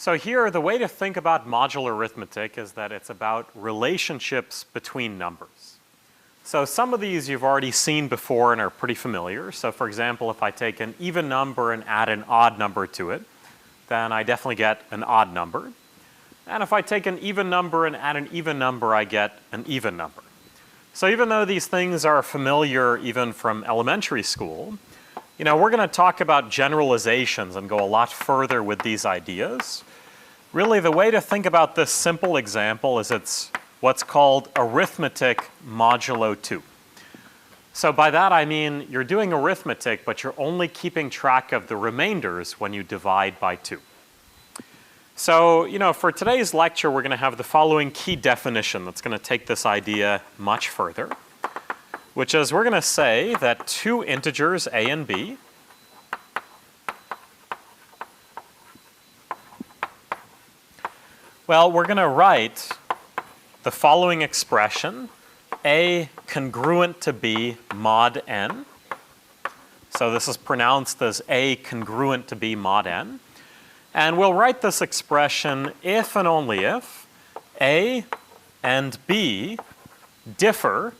So here, the way to think about modular arithmetic is that it's about relationships between numbers. So some of these you've already seen before and are pretty familiar. So for example, if I take an even number and add an odd number to it, then I definitely get an odd number. And if I take an even number and add an even number, I get an even number. So even though these things are familiar even from elementary school, we're going to talk about generalizations and go a lot further with these ideas. Really, the way to think about this simple example is it's what's called arithmetic modulo 2. So by that I mean you're doing arithmetic, but you're only keeping track of the remainders when you divide by 2. So, for today's lecture, we're going to have the following key definition that's going to take this idea much further, which is we're going to say that two integers, a and b, well, we're going to write the following expression, a congruent to b mod n. So this is pronounced as a congruent to b mod n. And we'll write this expression if and only if a and b differ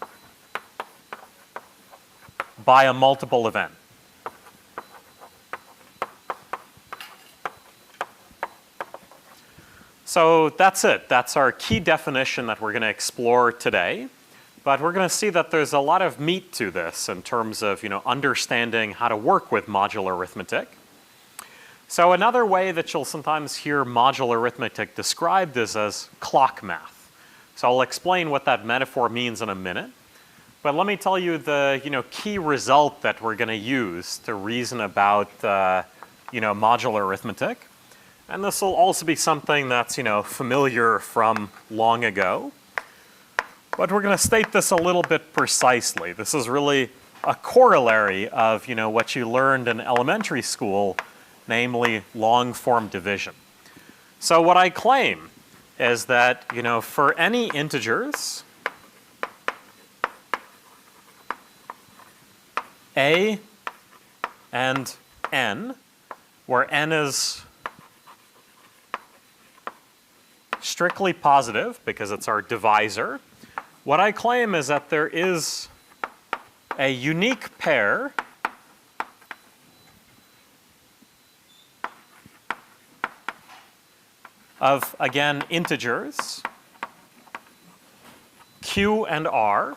by a multiple of n. So that's it. That's our key definition that we're going to explore today. But we're going to see that there's a lot of meat to this in terms of understanding how to work with modular arithmetic. So another way that you'll sometimes hear modular arithmetic described is as clock math. So I'll explain what that metaphor means in a minute. But let me tell you the key result that we're going to use to reason about modular arithmetic. And this will also be something that's familiar from long ago. But we're going to state this a little bit precisely. This is really a corollary of what you learned in elementary school, namely long form division. So what I claim is that for any integers a and n, where n is strictly positive because it's our divisor, what I claim is that there is a unique pair of, again, integers, q and r,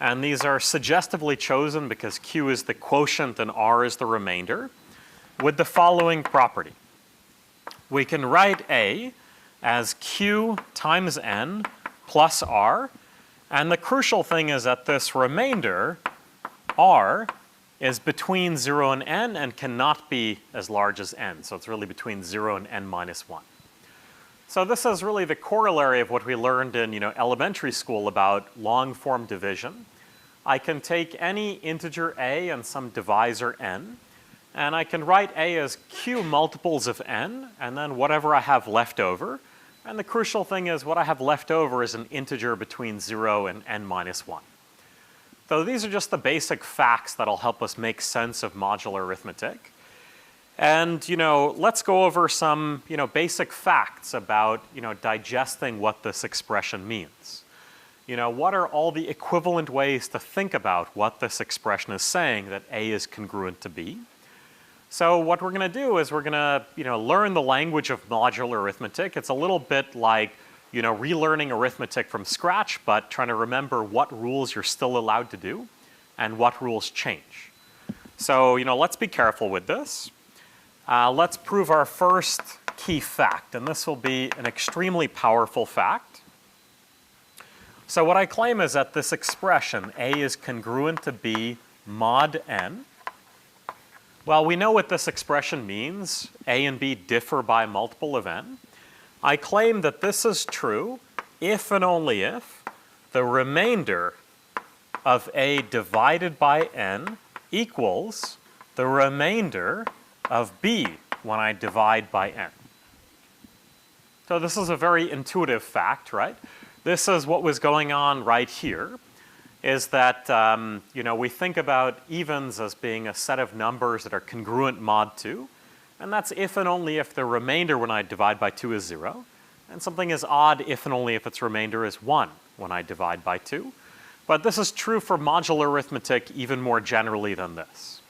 and these are suggestively chosen because q is the quotient and r is the remainder, with the following property. We can write a as q times n plus r, and the crucial thing is that this remainder, r, is between 0 and n and cannot be as large as n. So it's really between 0 and n minus 1. So this is really the corollary of what we learned in elementary school about long form division. I can take any integer a and some divisor n, and I can write a as q multiples of n, and then whatever I have left over. And the crucial thing is what I have left over is an integer between 0 and n minus 1. So these are just the basic facts that'll help us make sense of modular arithmetic. And let's go over some basic facts about digesting what this expression means. What are all the equivalent ways to think about what this expression is saying that a is congruent to b? So what we're going to do is we're going to learn the language of modular arithmetic. It's a little bit like relearning arithmetic from scratch, but trying to remember what rules you're still allowed to do and what rules change. So let's be careful with this. Let's prove our first key fact, and this will be an extremely powerful fact. So what I claim is that this expression, a is congruent to b mod n. Well, we know what this expression means. A and b differ by a multiple of n. I claim that this is true if and only if the remainder of a divided by n equals the remainder of b when I divide by n. So this is a very intuitive fact, right? This is what was going on right here, is that we think about evens as being a set of numbers that are congruent mod 2. And that's if and only if the remainder when I divide by 2 is 0. And something is odd if and only if its remainder is 1 when I divide by 2. But this is true for modular arithmetic even more generally than this.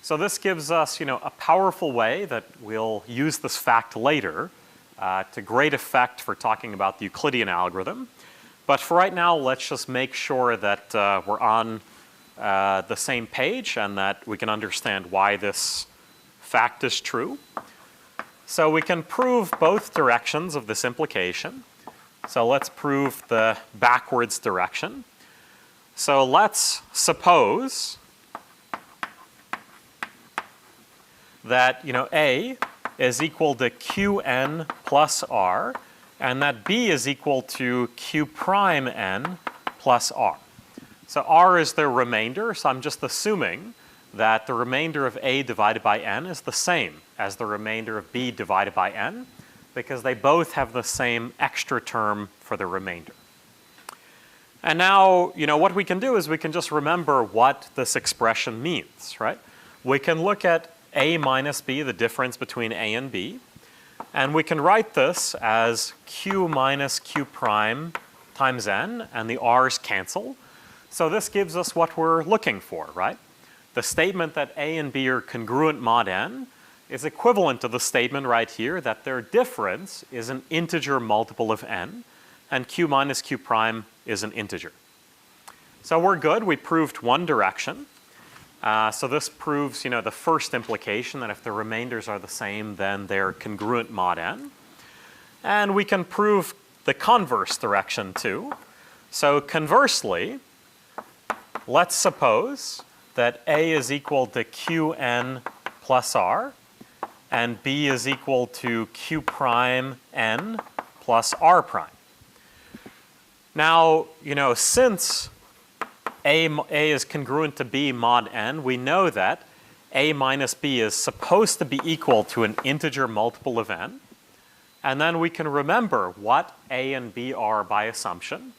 So this gives us, a powerful way that we'll use this fact later to great effect for talking about the Euclidean algorithm. But for right now, let's just make sure that we're on the same page and that we can understand why this fact is true. So we can prove both directions of this implication. So let's prove the backwards direction. So let's suppose that A is equal to Qn plus R, and that B is equal to Q prime n plus R. So R is the remainder, so I'm just assuming that the remainder of A divided by n is the same as the remainder of B divided by n, because they both have the same extra term for the remainder. And now, what we can do is we can just remember what this expression means, right? We can look at A minus B, the difference between A and B, and we can write this as Q minus Q prime times n, and the R's cancel. So this gives us what we're looking for, right? The statement that A and B are congruent mod n is equivalent to the statement right here that their difference is an integer multiple of n, and Q minus Q prime is an integer. So we're good. We proved one direction. So this proves, the first implication that if the remainders are the same, then they're congruent mod n. And we can prove the converse direction too. So conversely, let's suppose that A is equal to Qn plus R, and B is equal to Q prime n plus R prime. Now, since A is congruent to B mod n, we know that A minus B is supposed to be equal to an integer multiple of n. And then we can remember what A and B are by assumption.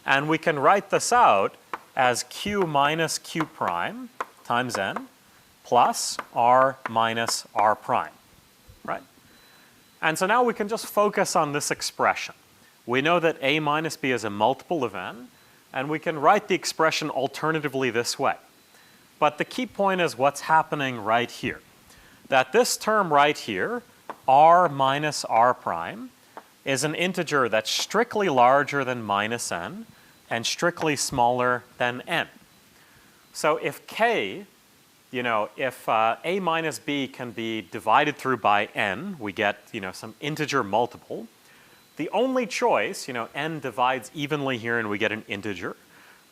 And we can write this out as Q minus Q prime times n plus R minus R prime, right? And so now we can just focus on this expression. We know that A minus B is a multiple of n, and we can write the expression alternatively this way. But the key point is what's happening right here. That this term right here, R minus R prime, is an integer that's strictly larger than minus n and strictly smaller than n. So if k, if A minus B can be divided through by n, we get, some integer multiple. The only choice, n divides evenly here and we get an integer.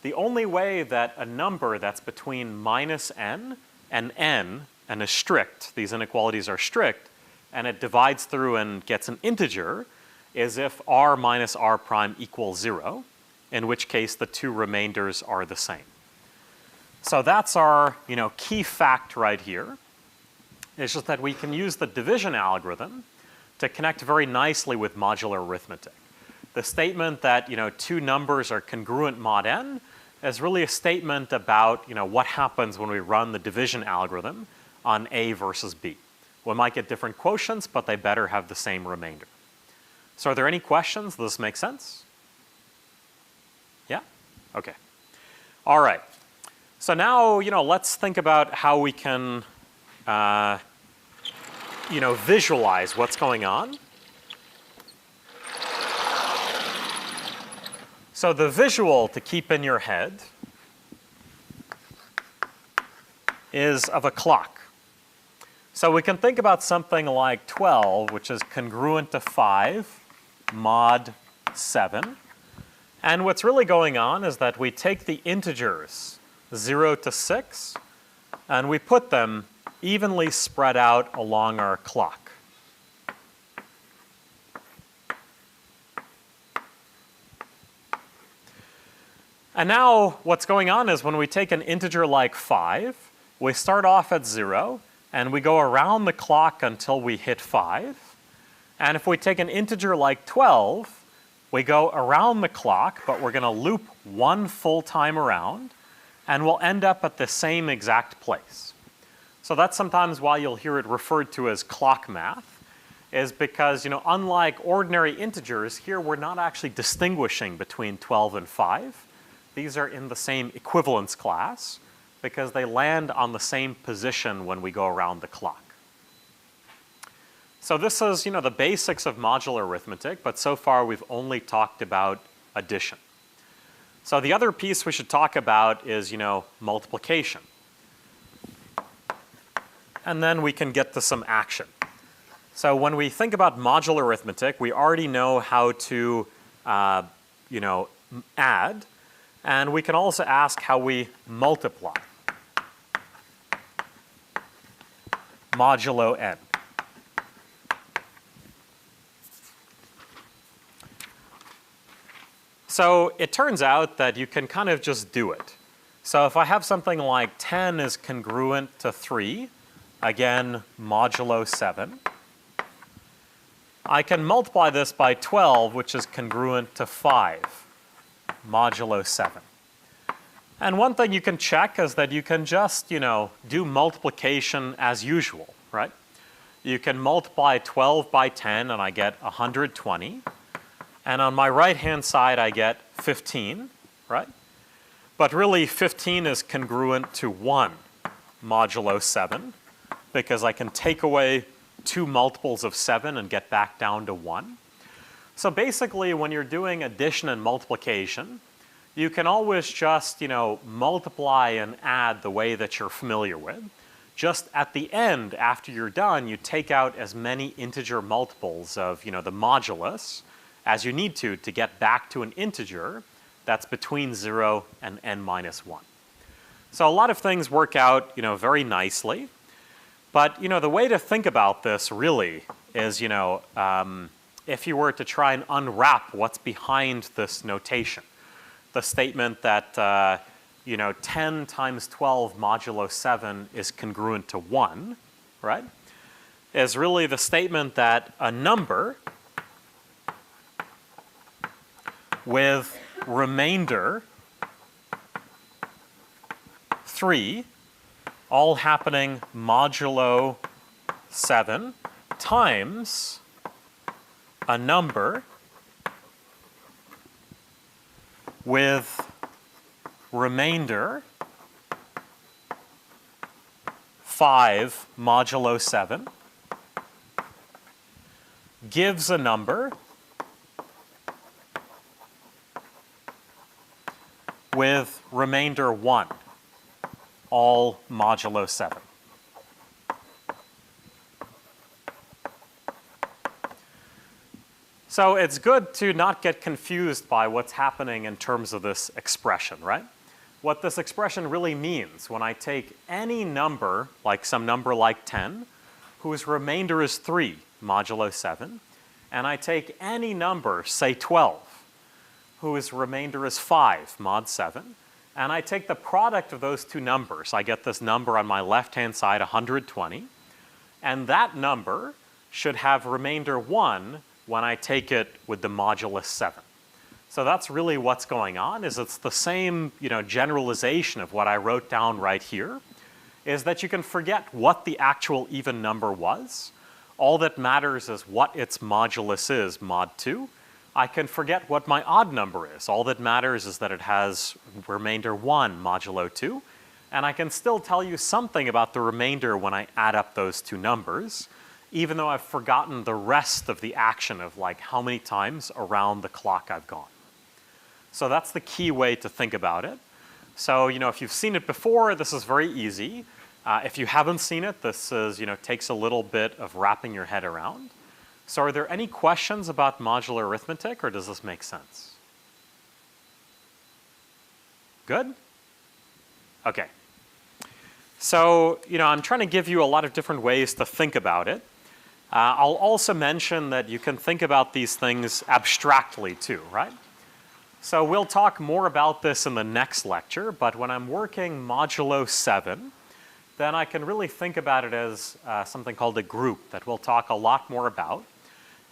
The only way that a number that's between minus n and is strict, these inequalities are strict, and it divides through and gets an integer, is if R minus R prime equals 0, in which case the two remainders are the same. So that's our, key fact right here. It's just that we can use the division algorithm to connect very nicely with modular arithmetic. The statement that, two numbers are congruent mod n is really a statement about, what happens when we run the division algorithm on A versus B. We might get different quotients, but they better have the same remainder. So are there any questions? Does this make sense? Yeah? Okay. All right. So now, let's think about how we can, visualize what's going on. So the visual to keep in your head is of a clock. So we can think about something like 12, which is congruent to 5 mod 7. And what's really going on is that we take the integers 0 to 6 and we put them evenly spread out along our clock. And now what's going on is when we take an integer like 5, we start off at 0 and we go around the clock until we hit 5. And if we take an integer like 12, we go around the clock, but we're going to loop one full time around, and we'll end up at the same exact place. So that's sometimes why you'll hear it referred to as clock math, is because, unlike ordinary integers, here we're not actually distinguishing between 12 and 5. These are in the same equivalence class because they land on the same position when we go around the clock. So this is, the basics of modular arithmetic, but so far we've only talked about addition. So the other piece we should talk about is, multiplication. And then we can get to some action. So when we think about modular arithmetic, we already know how to, add, and we can also ask how we multiply modulo n. So it turns out that you can kind of just do it. So if I have something like 10 is congruent to 3, again, modulo 7, I can multiply this by 12, which is congruent to 5, modulo 7. And one thing you can check is that you can just, do multiplication as usual, right? You can multiply 12 by 10 and I get 120. And on my right-hand side, I get 15, right? But really, 15 is congruent to 1 modulo 7 because I can take away 2 multiples of 7 and get back down to 1. So basically, when you're doing addition and multiplication, you can always just, multiply and add the way that you're familiar with. Just at the end, after you're done, you take out as many integer multiples of, the modulus as you need to get back to an integer that's between 0 and n minus 1. So a lot of things work out, very nicely. But, the way to think about this really is, if you were to try and unwrap what's behind this notation, the statement that, 10 times 12 modulo 7 is congruent to 1, right, is really the statement that a number with remainder 3 all happening modulo 7 times a number with remainder 5 modulo 7 gives a number with remainder 1, all modulo 7. So it's good to not get confused by what's happening in terms of this expression, right? What this expression really means when I take any number, like some number like 10, whose remainder is 3 modulo 7, and I take any number, say 12, whose remainder is 5 mod 7, and I take the product of those two numbers. I get this number on my left-hand side, 120, and that number should have remainder 1 when I take it with the modulus 7. So that's really what's going on, is it's the same, generalization of what I wrote down right here, is that you can forget what the actual even number was. All that matters is what its modulus is, mod 2. I can forget what my odd number is. All that matters is that it has remainder 1 modulo 2. And I can still tell you something about the remainder when I add up those two numbers, even though I've forgotten the rest of the action of like how many times around the clock I've gone. So that's the key way to think about it. So, if you've seen it before, this is very easy. If you haven't seen it, this is, takes a little bit of wrapping your head around. So are there any questions about modular arithmetic, or does this make sense? Good? Okay. So, I'm trying to give you a lot of different ways to think about it. I'll also mention that you can think about these things abstractly too, right? So we'll talk more about this in the next lecture, but when I'm working modulo 7, then I can really think about it as something called a group that we'll talk a lot more about.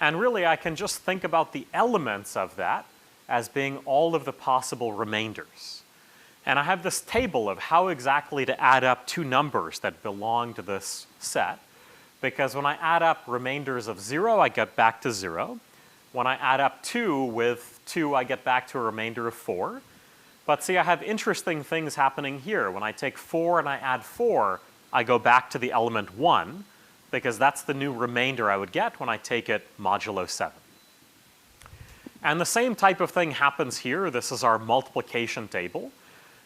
And really, I can just think about the elements of that as being all of the possible remainders. And I have this table of how exactly to add up two numbers that belong to this set. Because when I add up remainders of 0, I get back to 0. When I add up 2 with 2, I get back to a remainder of 4. But see, I have interesting things happening here. When I take 4 and I add 4, I go back to the element 1, because that's the new remainder I would get when I take it modulo 7. And the same type of thing happens here. This is our multiplication table.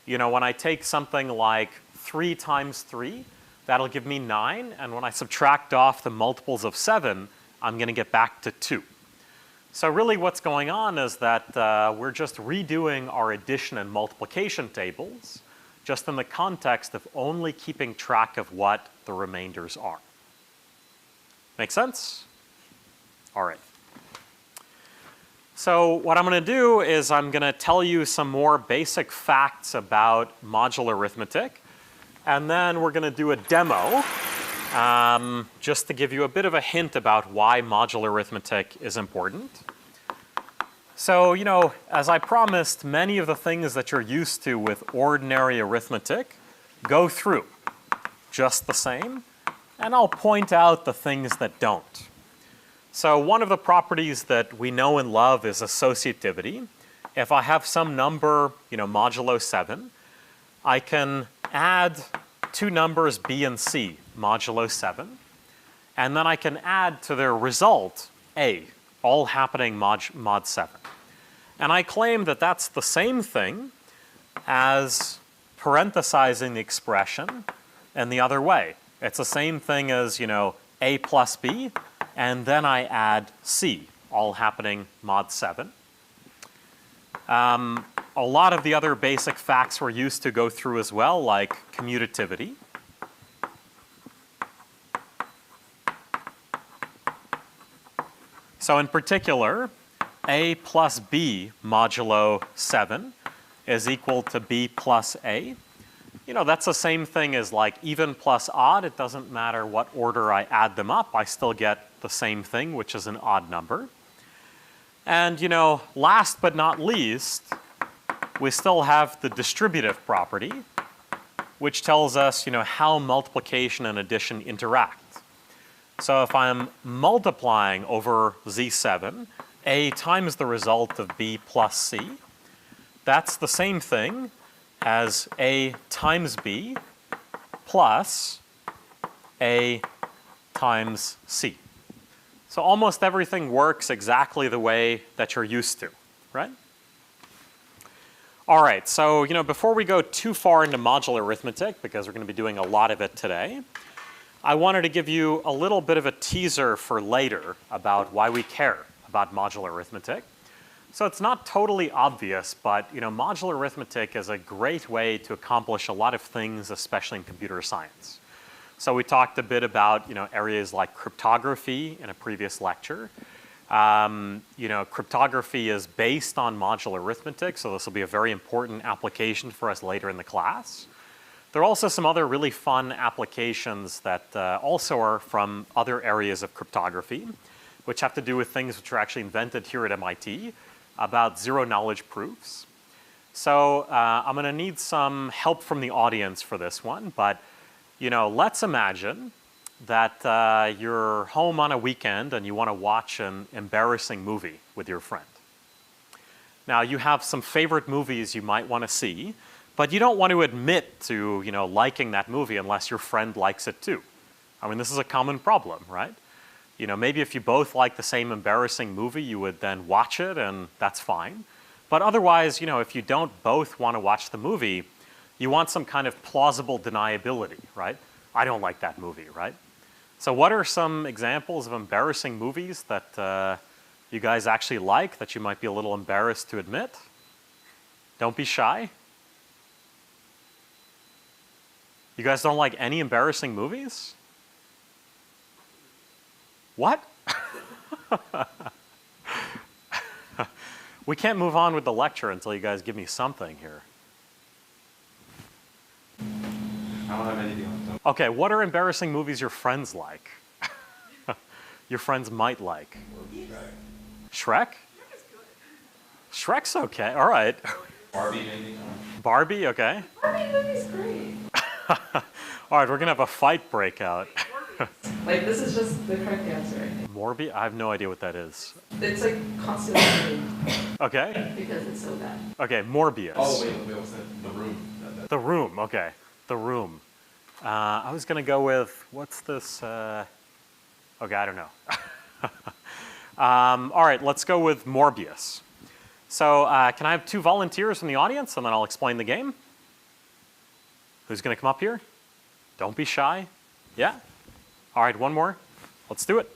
You know, when I take something like 3 times 3, that'll give me 9. And when I subtract off the multiples of 7, I'm going to get back to 2. So really what's going on is that we're just redoing our addition and multiplication tables, just in the context of only keeping track of what the remainders are. Make sense? All right. So what I'm going to do is I'm going to tell you some more basic facts about modular arithmetic, and then we're going to do a demo just to give you a bit of a hint about why modular arithmetic is important. So, you know, as I promised, many of the things that you're used to with ordinary arithmetic go through just the same, and I'll point out the things that don't. So one of the properties that we know and love is associativity. If I have some number, you know, modulo 7, I can add two numbers b and c modulo 7, and then I can add to their result a, all happening mod 7. And I claim that that's the same thing as parenthesizing the expression in the other way. It's the same thing as, you know, a plus b, and then I add c, all happening mod 7. A lot of the other basic facts we're used to go through as well, like commutativity. So in particular, a plus b modulo 7 is equal to b plus a. You know, that's the same thing as like even plus odd. It doesn't matter what order I add them up, I still get the same thing, which is an odd number. And, you know, last but not least, we still have the distributive property, which tells us, you know, how multiplication and addition interact. So if I'm multiplying over z7, a times the result of b plus c, that's the same thing as a times b plus a times c. So almost everything works exactly the way that you're used to, right? All right, so, you know, before we go too far into modular arithmetic, because we're going to be doing a lot of it today, I wanted to give you a little bit of a teaser for later about why we care about modular arithmetic. So it's not totally obvious, but, you know, modular arithmetic is a great way to accomplish a lot of things, especially in computer science. So we talked a bit about, you know, areas like cryptography in a previous lecture. You know, cryptography is based on modular arithmetic, so this will be a very important application for us later in the class. There are also some other really fun applications that also are from other areas of cryptography, which have to do with things which are actually invented here at MIT, about zero-knowledge proofs. So I'm going to need some help from the audience for this one, but, you know, let's imagine that you're home on a weekend and you want to watch an embarrassing movie with your friend. Now, you have some favorite movies you might want to see, but you don't want to admit to, you know, liking that movie unless your friend likes it too. I mean, this is a common problem, right? You know, maybe if you both like the same embarrassing movie, you would then watch it, and that's fine. But otherwise, you know, if you don't both want to watch the movie, you want some kind of plausible deniability, right? I don't like that movie, right? So what are some examples of embarrassing movies that you guys actually like that you might be a little embarrassed to admit? Don't be shy. You guys don't like any embarrassing movies? What? We can't move on with the lecture until you guys give me something here. I don't have anything on top. Okay, what are embarrassing movies your friends like? Your friends might like? Shrek? Shrek's okay, all right. Barbie maybe? Barbie, okay. Barbie movie's great. All right, we're gonna have a fight breakout. Like, this is just the correct answer, I think. Morbi? I have no idea what that is. It's like constantly Okay. because it's so bad. Okay, Morbius. Oh, wait, what's that? The Room. The Room, okay. The Room. I was gonna go with, what's this? Okay, I don't know. All right, let's go with Morbius. So can I have 2 volunteers from the audience and then I'll explain the game? Who's gonna come up here? Don't be shy. Yeah? All right, one more. Let's do it.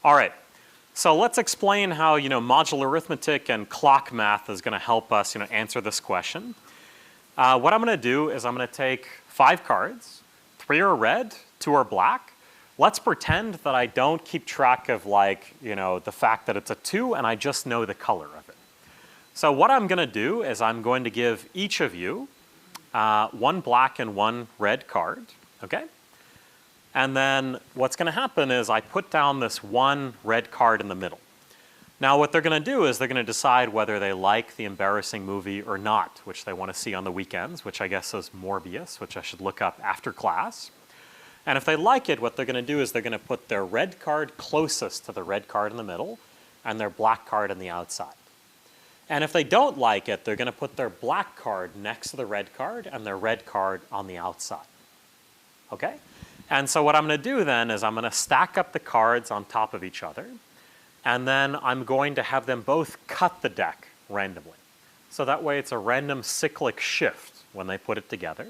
All right. So let's explain how, modular arithmetic and clock math is gonna help us, answer this question. What I'm gonna do is I'm gonna take 5 cards. 3 are red, 2 are black. Let's pretend that I don't keep track of the fact that it's a 2 and I just know the color of it. So what I'm gonna do is I'm going to give each of you 1 black and 1 red card, okay? And then what's gonna happen is I put down this 1 red card in the middle. Now what they're gonna do is they're gonna decide whether they like the embarrassing movie or not, which they wanna see on the weekends, which I guess is Morbius, which I should look up after class. And if they like it, what they're gonna do is they're gonna put their red card closest to the red card in the middle and their black card on the outside. And if they don't like it, they're gonna put their black card next to the red card and their red card on the outside. Okay? And so what I'm gonna do then is I'm gonna stack up the cards on top of each other, and then I'm going to have them both cut the deck randomly. So that way it's a random cyclic shift when they put it together.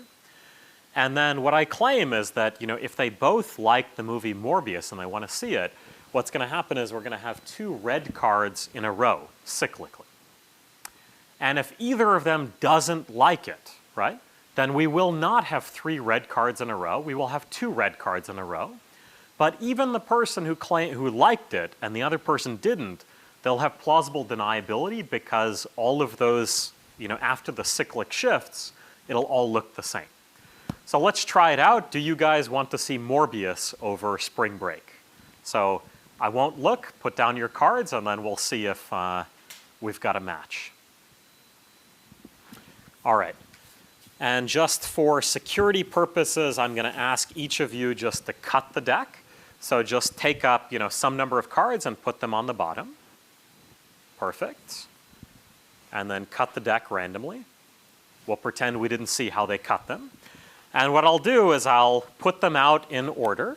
And then what I claim is that, if they both like the movie Morbius and they wanna see it, what's gonna happen is we're gonna have 2 red cards in a row, cyclically. And if either of them doesn't like it, right, then we will not have 3 red cards in a row. We will have 2 red cards in a row. But even the person who liked it and the other person didn't, they'll have plausible deniability because all of those, after the cyclic shifts, it'll all look the same. So let's try it out. Do you guys want to see Morbius over spring break? So I won't look, put down your cards, and then we'll see if we've got a match. All right. And just for security purposes, I'm going to ask each of you just to cut the deck. So just take up, some number of cards and put them on the bottom. Perfect. And then cut the deck randomly. We'll pretend we didn't see how they cut them. And what I'll do is I'll put them out in order.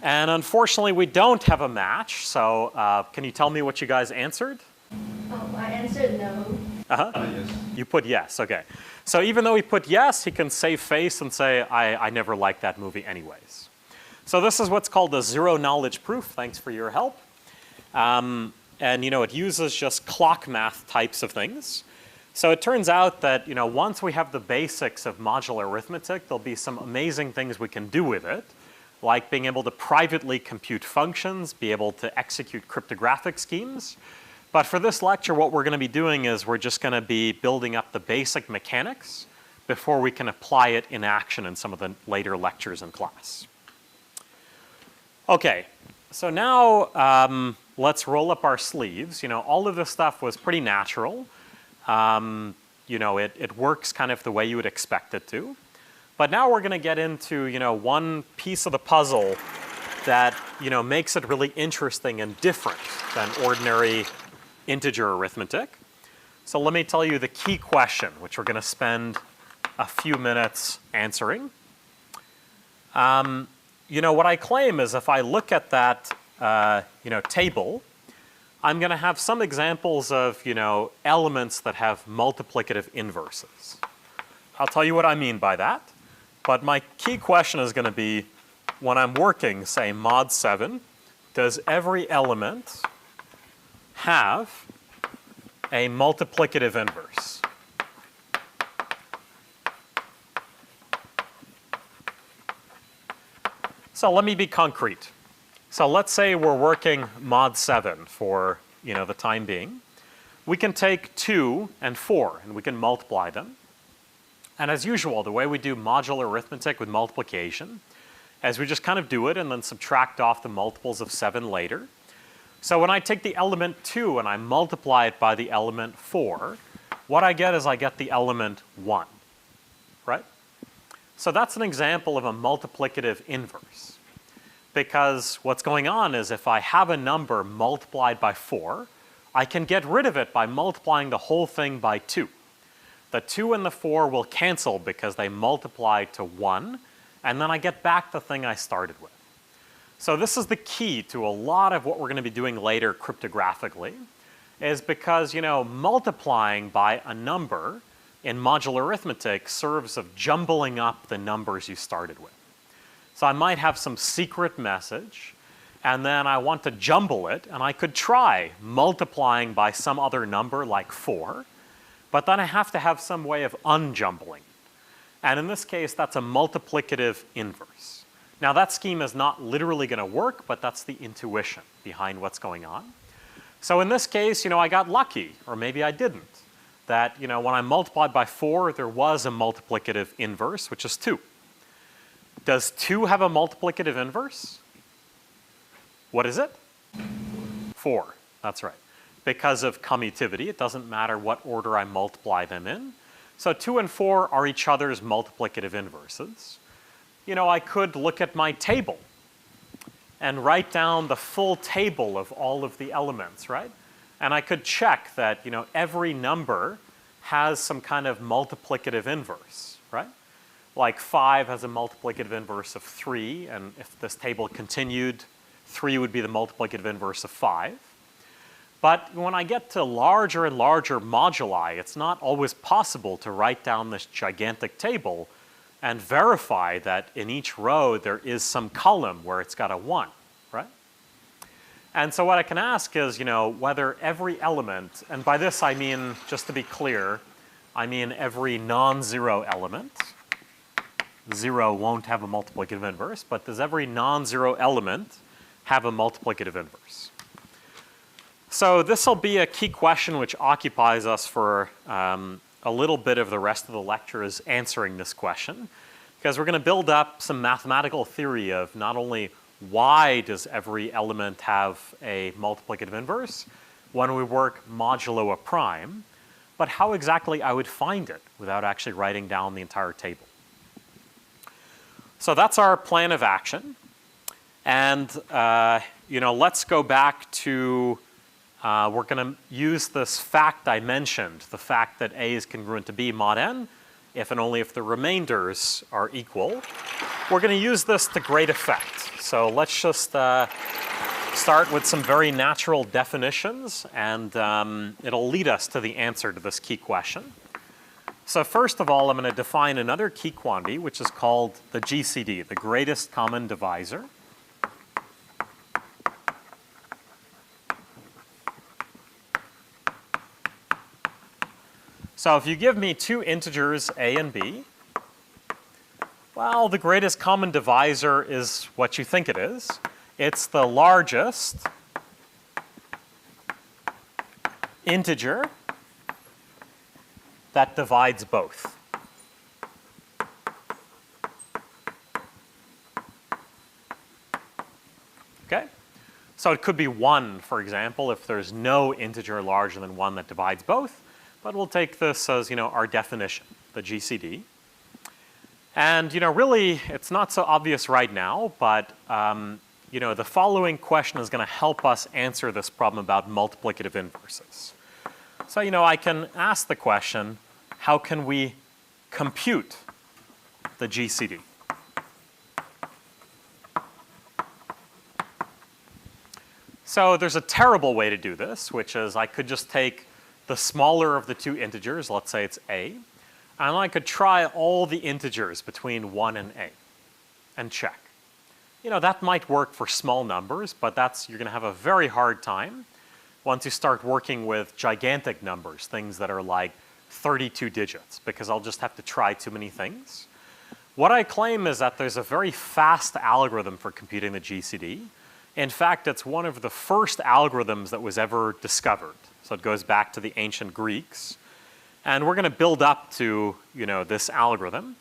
And unfortunately, we don't have a match. So can you tell me what you guys answered? I answered no. Yes. You put yes, okay. So even though he put yes, he can save face and say, I never liked that movie anyways. So this is what's called a zero knowledge proof. Thanks for your help. And it uses just clock math types of things. So it turns out that, once we have the basics of modular arithmetic, there'll be some amazing things we can do with it, like being able to privately compute functions, be able to execute cryptographic schemes. But for this lecture, what we're going to be doing is we're just going to be building up the basic mechanics before we can apply it in action in some of the later lectures in class. Okay, so now let's roll up our sleeves. All of this stuff was pretty natural. It works kind of the way you would expect it to. But now we're going to get into, one piece of the puzzle that, makes it really interesting and different than ordinary integer arithmetic. So let me tell you the key question, which we're going to spend a few minutes answering. What I claim is if I look at that, table, I'm going to have some examples of, elements that have multiplicative inverses. I'll tell you what I mean by that. But my key question is going to be, when I'm working, say, mod 7, does every element have a multiplicative inverse? So let me be concrete. So let's say we're working mod 7 for, the time being. We can take 2 and 4 and we can multiply them. And as usual, the way we do modular arithmetic with multiplication is we just kind of do it and then subtract off the multiples of 7 later. So when I take the element 2 and I multiply it by the element 4, what I get is I get the element 1, right? So that's an example of a multiplicative inverse. Because what's going on is if I have a number multiplied by 4, I can get rid of it by multiplying the whole thing by 2. The 2 and the 4 will cancel because they multiply to 1, and then I get back the thing I started with. So this is the key to a lot of what we're going to be doing later cryptographically, is because, multiplying by a number in modular arithmetic serves of jumbling up the numbers you started with. So I might have some secret message, and then I want to jumble it, and I could try multiplying by some other number like 4, but then I have to have some way of unjumbling. And in this case, that's a multiplicative inverse. Now that scheme is not literally going to work, but that's the intuition behind what's going on. So in this case, I got lucky, or maybe I didn't, that, when I multiplied by 4, there was a multiplicative inverse, which is 2. Does 2 have a multiplicative inverse? What is it? 4, that's right. Because of commutativity, it doesn't matter what order I multiply them in. So 2 and 4 are each other's multiplicative inverses. I could look at my table and write down the full table of all of the elements, right? And I could check that, every number has some kind of multiplicative inverse, right? Like 5 has a multiplicative inverse of 3, and if this table continued, 3 would be the multiplicative inverse of 5. But when I get to larger and larger moduli, it's not always possible to write down this gigantic table and verify that in each row there is some column where it's got a 1, right? And so what I can ask is, whether every element, and by this I mean, just to be clear, I mean every non-zero element. 0 won't have a multiplicative inverse, but does every non-zero element have a multiplicative inverse? So this will be a key question which occupies us for a little bit of the rest of the lecture, is answering this question, because we're going to build up some mathematical theory of not only why does every element have a multiplicative inverse when we work modulo a prime, but how exactly I would find it without actually writing down the entire table. So that's our plan of action. And let's go back to, we're going to use this fact I mentioned, the fact that A is congruent to B mod n, if and only if the remainders are equal. We're going to use this to great effect. So let's just start with some very natural definitions, and it'll lead us to the answer to this key question. So first of all, I'm going to define another key quantity, which is called the GCD, the greatest common divisor. So if you give me two integers a and b, well, the greatest common divisor is what you think it is. It's the largest integer that divides both. Okay? So it could be 1, for example, if there's no integer larger than 1 that divides both. But we'll take this as, our definition, the GCD. And, really, it's not so obvious right now, but, the following question is going to help us answer this problem about multiplicative inverses. So, I can ask the question, how can we compute the GCD? So there's a terrible way to do this, which is I could just take the smaller of the two integers, let's say it's a, and I could try all the integers between 1 and a and check. That might work for small numbers, but you're going to have a very hard time once you start working with gigantic numbers, things that are like 32 digits, because I'll just have to try too many things. What I claim is that there's a very fast algorithm for computing the GCD. In fact, it's one of the first algorithms that was ever discovered. So it goes back to the ancient Greeks. And we're going to build up to, this algorithm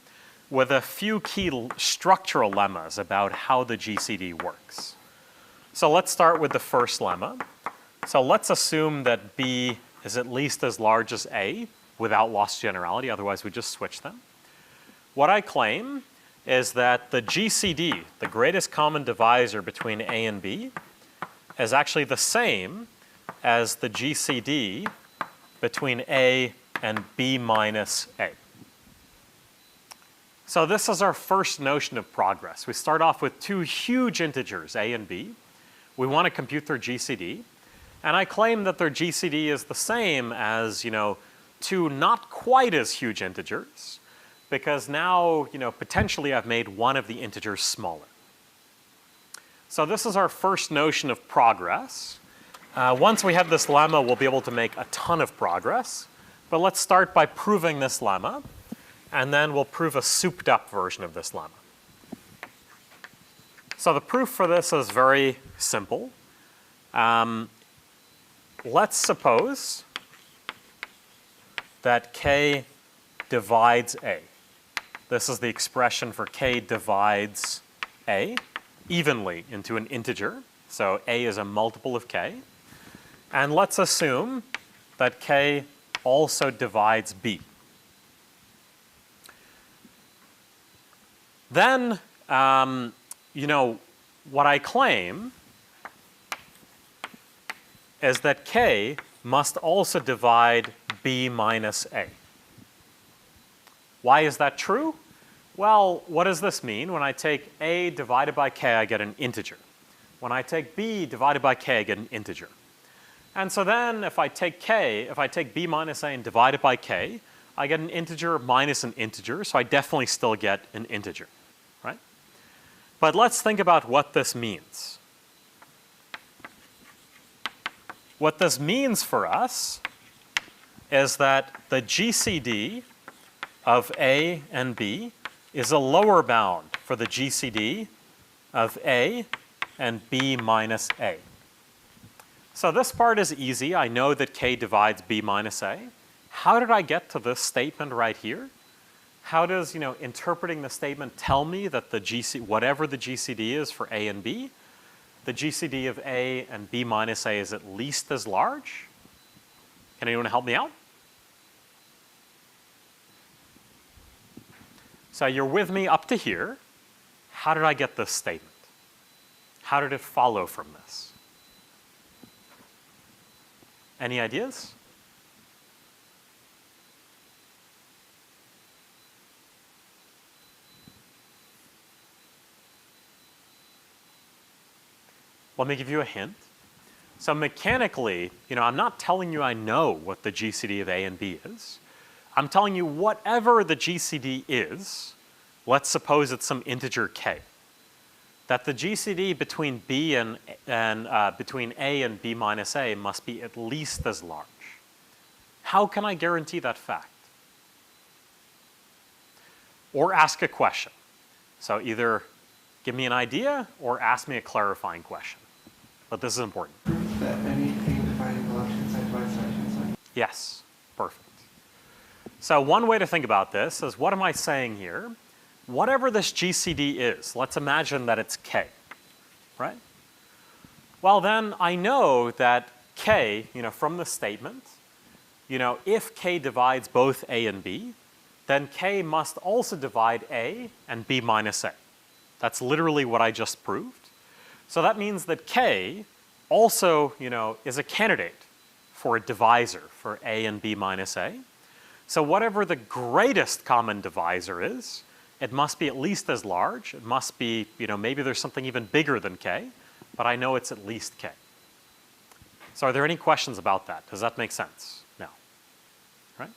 with a few key structural lemmas about how the GCD works. So let's start with the first lemma. So let's assume that B is at least as large as A. without loss to generality, otherwise we just switch them. What I claim is that the GCD, the greatest common divisor between A and B, is actually the same as the GCD between A and B minus A. So this is our first notion of progress. We start off with two huge integers, A and B. We want to compute their GCD. And I claim that their GCD is the same as, two not quite as huge integers, because now, potentially I've made one of the integers smaller. So this is our first notion of progress. Once we have this lemma, we'll be able to make a ton of progress. But let's start by proving this lemma, and then we'll prove a souped up version of this lemma. So the proof for this is very simple. Let's suppose that k divides a. This is the expression for k divides a evenly into an integer. So a is a multiple of k. And let's assume that k also divides b. Then, what I claim is that k must also divide b minus a. Why is that true? Well, what does this mean? When I take a divided by k, I get an integer. When I take b divided by k, I get an integer. And so then if I take b minus a and divide it by k, I get an integer minus an integer, so I definitely still get an integer, right? But let's think about what this means. What this means for us is that the GCD of A and B is a lower bound for the GCD of A and B minus A. So this part is easy. I know that k divides b minus a. How did I get to this statement right here? How does, interpreting the statement tell me that whatever the GCD is for A and B, the GCD of A and B minus A is at least as large? Can anyone help me out? So you're with me up to here. How did I get this statement? How did it follow from this? Any ideas? Let me give you a hint. So mechanically, I'm not telling you I know what the GCD of A and B is. I'm telling you whatever the GCD is, let's suppose it's some integer k, that the GCD between B and between A and B minus A must be at least as large. How can I guarantee that fact? Or ask a question. So either give me an idea or ask me a clarifying question. But this is important. Proof that anything dividing left hand side divides right hand side. Yes, perfect. So one way to think about this is, what am I saying here? Whatever this GCD is, let's imagine that it's k, right? Well then, I know that k, from the statement, if k divides both a and b, then k must also divide a and b minus a. That's literally what I just proved. So that means that k also, is a candidate for a divisor for a and b minus a. So whatever the greatest common divisor is, it must be at least as large. It must be, maybe there's something even bigger than k, but I know it's at least k. So are there any questions about that? Does that make sense? No. Right?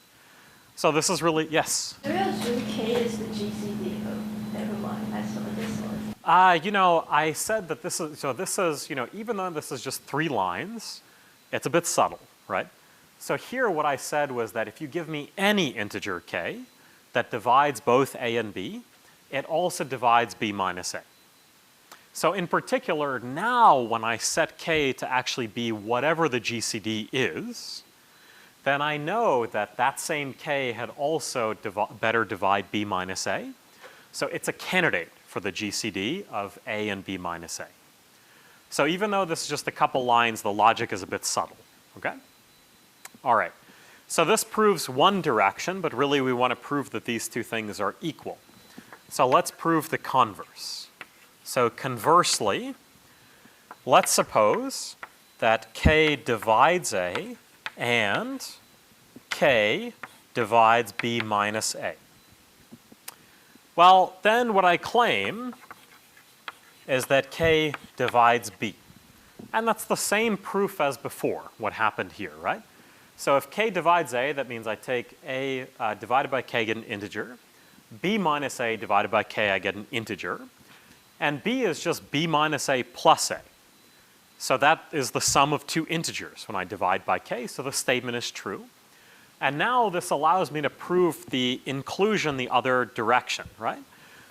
So this is really, yes? Do we assume K is the GCD of, never mind, I saw this one. I said that this is, even though this is just 3 lines, it's a bit subtle, right? So here what I said was that if you give me any integer k that divides both a and b, it also divides b minus a. So in particular, now when I set k to actually be whatever the GCD is, then I know that that same k had also better divide b minus a. So it's a candidate for the GCD of a and b minus a. So even though this is just a couple lines, the logic is a bit subtle, okay? All right. So this proves one direction, but really we want to prove that these two things are equal. So let's prove the converse. So conversely, let's suppose that k divides a and k divides b minus a. Well, then what I claim is that k divides b. And that's the same proof as before, what happened here, right? So if k divides a, that means I take a divided by k, get an integer. B minus a divided by k, I get an integer. And b is just b minus a plus a. So that is the sum of two integers when I divide by k, so the statement is true. And now this allows me to prove the inclusion the other direction, right?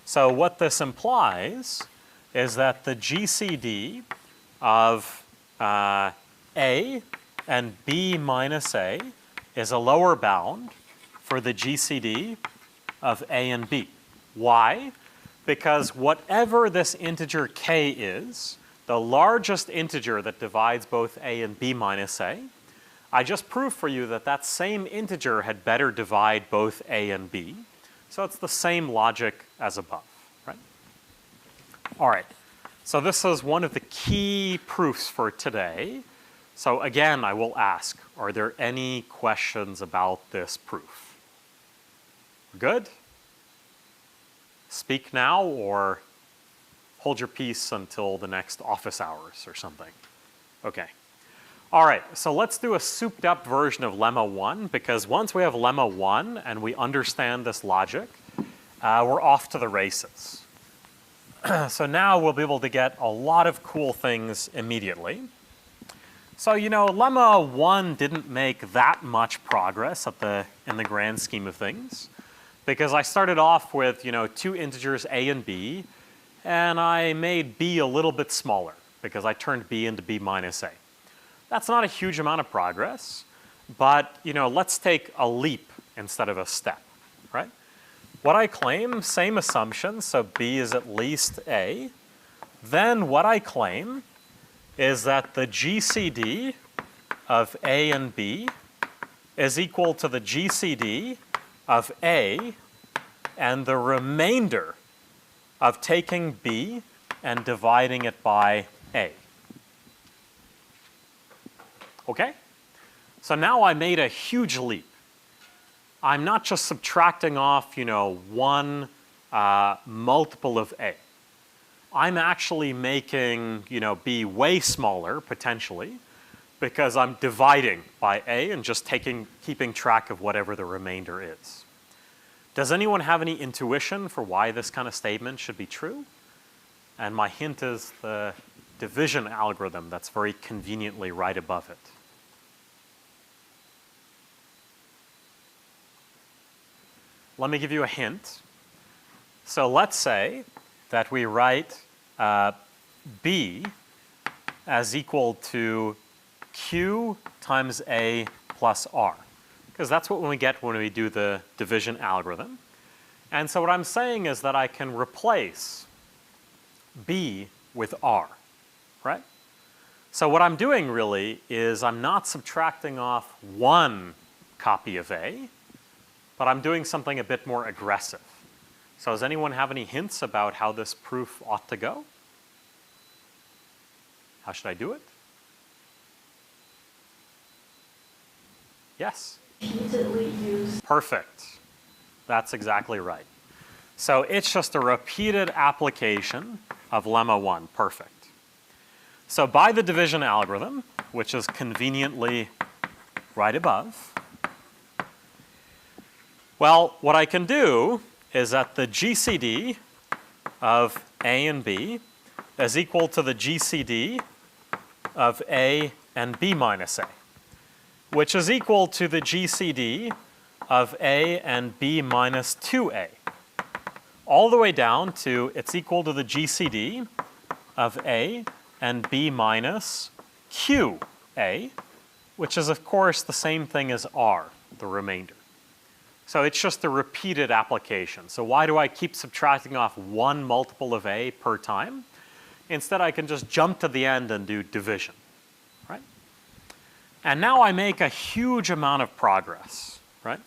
So what this implies is that the GCD of a and b minus a is a lower bound for the GCD of a and b. Why? Because whatever this integer k is, the largest integer that divides both a and b minus a, I just proved for you that that same integer had better divide both a and b. So it's the same logic as above, right? All right. So this is one of the key proofs for today. So again, I will ask, are there any questions about this proof? Good? Speak now or hold your peace until the next office hours or something. Okay. All right, so let's do a souped up version of lemma 1, because once we have lemma 1 and we understand this logic, we're off to the races. So now we'll be able to get a lot of cool things immediately. So, you know, lemma 1 didn't make that much progress in the grand scheme of things, because I started off with, you know, two integers a and b, and I made b a little bit smaller because I turned b into b minus a. That's not a huge amount of progress, but, you know, let's take a leap instead of a step, right? What I claim, same assumption, so b is at least a. Then what I claim is that the GCD of a and b is equal to the GCD of a and the remainder of taking b and dividing it by a. Okay? So now I made a huge leap. I'm not just subtracting off, you know, one multiple of a. I'm actually making, you know, b way smaller, potentially, because I'm dividing by a and just keeping track of whatever the remainder is. Does anyone have any intuition for why this kind of statement should be true? And my hint is the division algorithm that's very conveniently right above it. Let me give you a hint. So let's say that we write b as equal to q times a plus r, because that's what we get when we do the division algorithm. And so what I'm saying is that I can replace b with r, right? So what I'm doing really is I'm not subtracting off one copy of a, but I'm doing something a bit more aggressive. So does anyone have any hints about how this proof ought to go? How should I do it? Yes? Repeatedly use. Perfect. That's exactly right. So it's just a repeated application of lemma 1. Perfect. So by the division algorithm, which is conveniently right above, well, what I can do is that the GCD of a and b is equal to the GCD of a and b minus a, which is equal to the GCD of a and b minus 2a, all the way down to it's equal to the GCD of a and b minus qa, which is of course the same thing as r, the remainder. So it's just a repeated application. So why do I keep subtracting off one multiple of a per time? Instead, I can just jump to the end and do division, right? And now I make a huge amount of progress, right?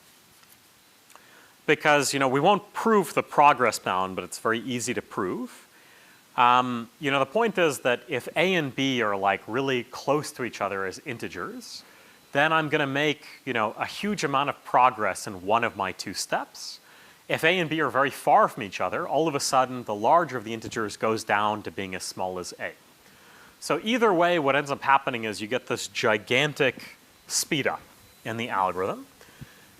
Because, we won't prove the progress bound, but it's very easy to prove. The point is that if a and b are like really close to each other as integers, then I'm going to make, a huge amount of progress in one of my two steps. If a and b are very far from each other, all of a sudden the larger of the integers goes down to being as small as a. So either way, what ends up happening is you get this gigantic speed up in the algorithm.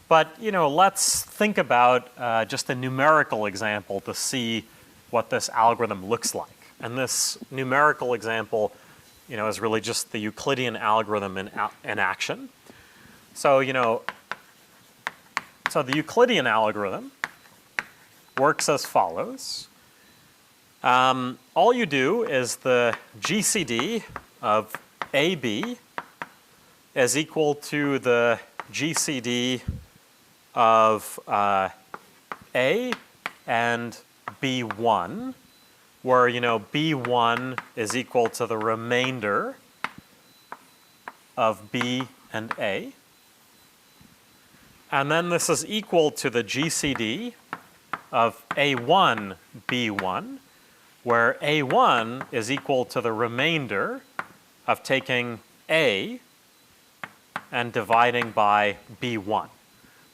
But, let's think about just a numerical example to see what this algorithm looks like. And this numerical example, is really just the Euclidean algorithm in action. So, so the Euclidean algorithm works as follows. All you do is the GCD of AB is equal to the GCD of A and B1, where, B1 is equal to the remainder of B and A. And then this is equal to the GCD of A1, B1, where A1 is equal to the remainder of taking A and dividing by B1.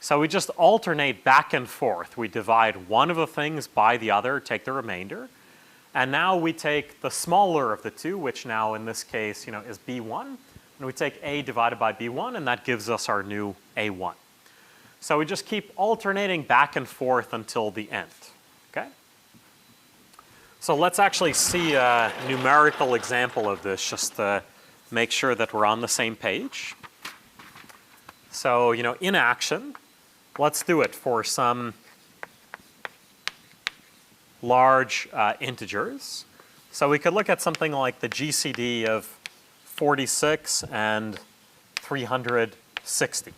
So we just alternate back and forth. We divide one of the things by the other, take the remainder. And now we take the smaller of the two, which now in this case, is B1. And we take A divided by B1, and that gives us our new A1. So we just keep alternating back and forth until the end, okay? So let's actually see a numerical example of this just to make sure that we're on the same page. So, in action, let's do it for some large integers. So we could look at something like the GCD of 46 and 360.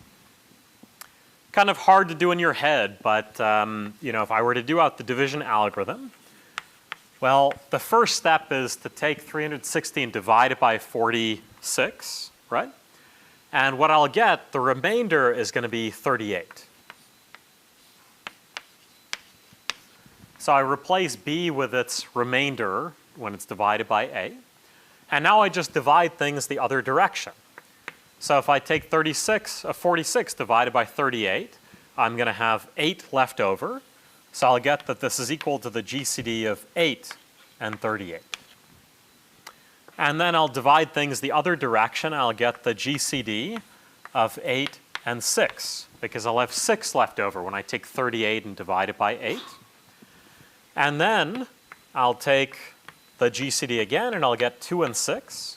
Kind of hard to do in your head, but if I were to do out the division algorithm, well, the first step is to take 360 and divide it by 46, right? And what I'll get, the remainder is going to be 38. So I replace b with its remainder when it's divided by a. And now I just divide things the other direction. So if I take 46 divided by 38, I'm going to have 8 left over. So I'll get that this is equal to the GCD of 8 and 38. And then I'll divide things the other direction. I'll get the GCD of 8 and 6, because I'll have 6 left over when I take 38 and divide it by 8. And then I'll take the GCD again, and I'll get 2 and 6.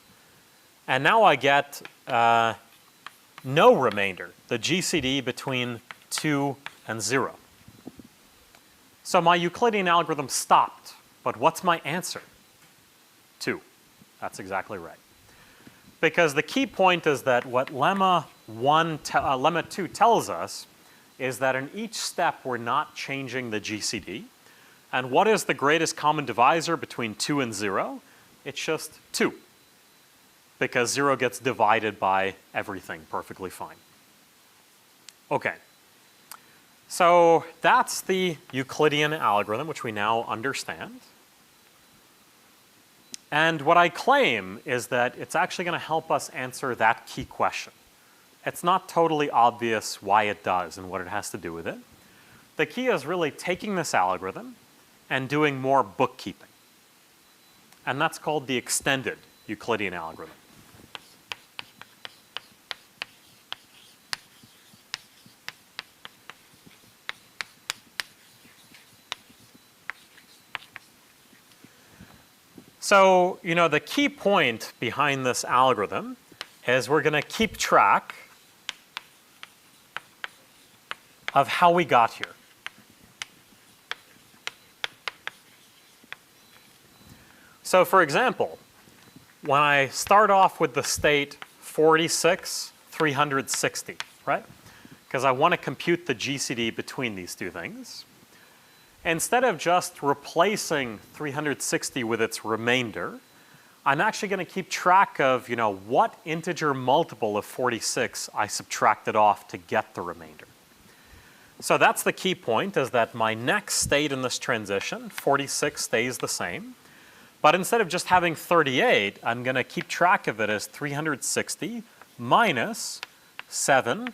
And now I get no remainder, the GCD between 2 and 0. So my Euclidean algorithm stopped, but what's my answer? 2. That's exactly right. Because the key point is that what lemma 2 tells us is that in each step we're not changing the GCD. And what is the greatest common divisor between 2 and 0? It's just 2. Because 0 gets divided by everything perfectly fine. Okay. So that's the Euclidean algorithm, which we now understand. And what I claim is that it's actually going to help us answer that key question. It's not totally obvious why it does and what it has to do with it. The key is really taking this algorithm and doing more bookkeeping. And that's called the extended Euclidean algorithm. So, the key point behind this algorithm is we're going to keep track of how we got here. So, for example, when I start off with the state 46, 360, right? Because I want to compute the GCD between these two things. Instead of just replacing 360 with its remainder, I'm actually going to keep track of, what integer multiple of 46 I subtracted off to get the remainder. So that's the key point, is that my next state in this transition, 46 stays the same. But instead of just having 38, I'm going to keep track of it as 360 minus 7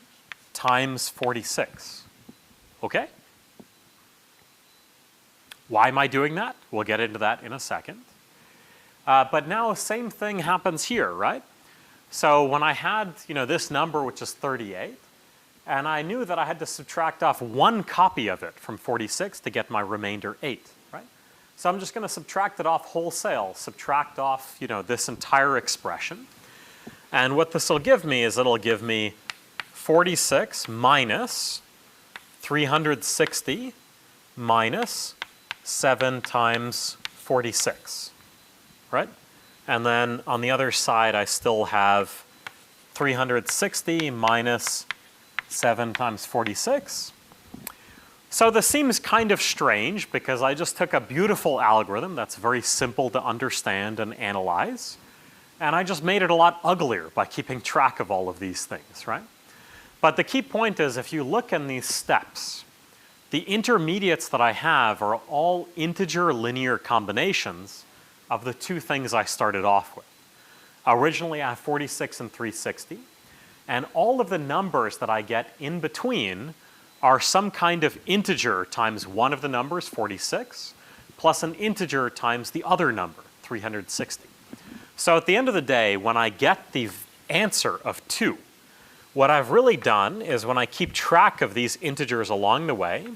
times 46. Okay? Why am I doing that? We'll get into that in a second. But now same thing happens here, right? So when I had, this number, which is 38, and I knew that I had to subtract off one copy of it from 46 to get my remainder 8, right? So I'm just going to subtract it off wholesale, subtract off, this entire expression. And what this will give me is it'll give me 46 minus 360 minus 7 times 46, right? And then on the other side, I still have 360 minus 7 times 46. So this seems kind of strange because I just took a beautiful algorithm that's very simple to understand and analyze, and I just made it a lot uglier by keeping track of all of these things, right? But the key point is, if you look in these steps, the intermediates that I have are all integer linear combinations of the two things I started off with. Originally, I have 46 and 360, and all of the numbers that I get in between are some kind of integer times one of the numbers, 46, plus an integer times the other number, 360. So at the end of the day, when I get the answer of 2, what I've really done is, when I keep track of these integers along the way,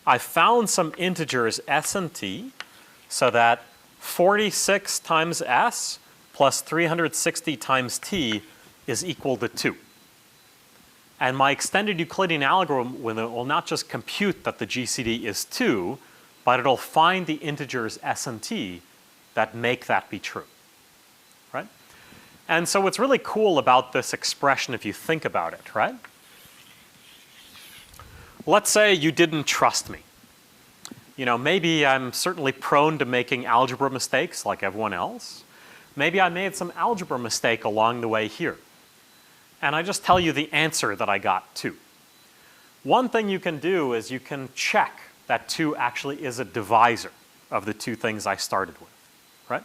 I found some integers s and t, so that 46 times s plus 360 times t is equal to 2. And my extended Euclidean algorithm will not just compute that the GCD is 2, but it'll find the integers s and t that make that be true, right? And so what's really cool about this expression, if you think about it, right? Let's say you didn't trust me. Maybe I'm certainly prone to making algebra mistakes like everyone else. Maybe I made some algebra mistake along the way here. And I just tell you the answer that I got 2. One thing you can do is you can check that 2 actually is a divisor of the two things I started with, right?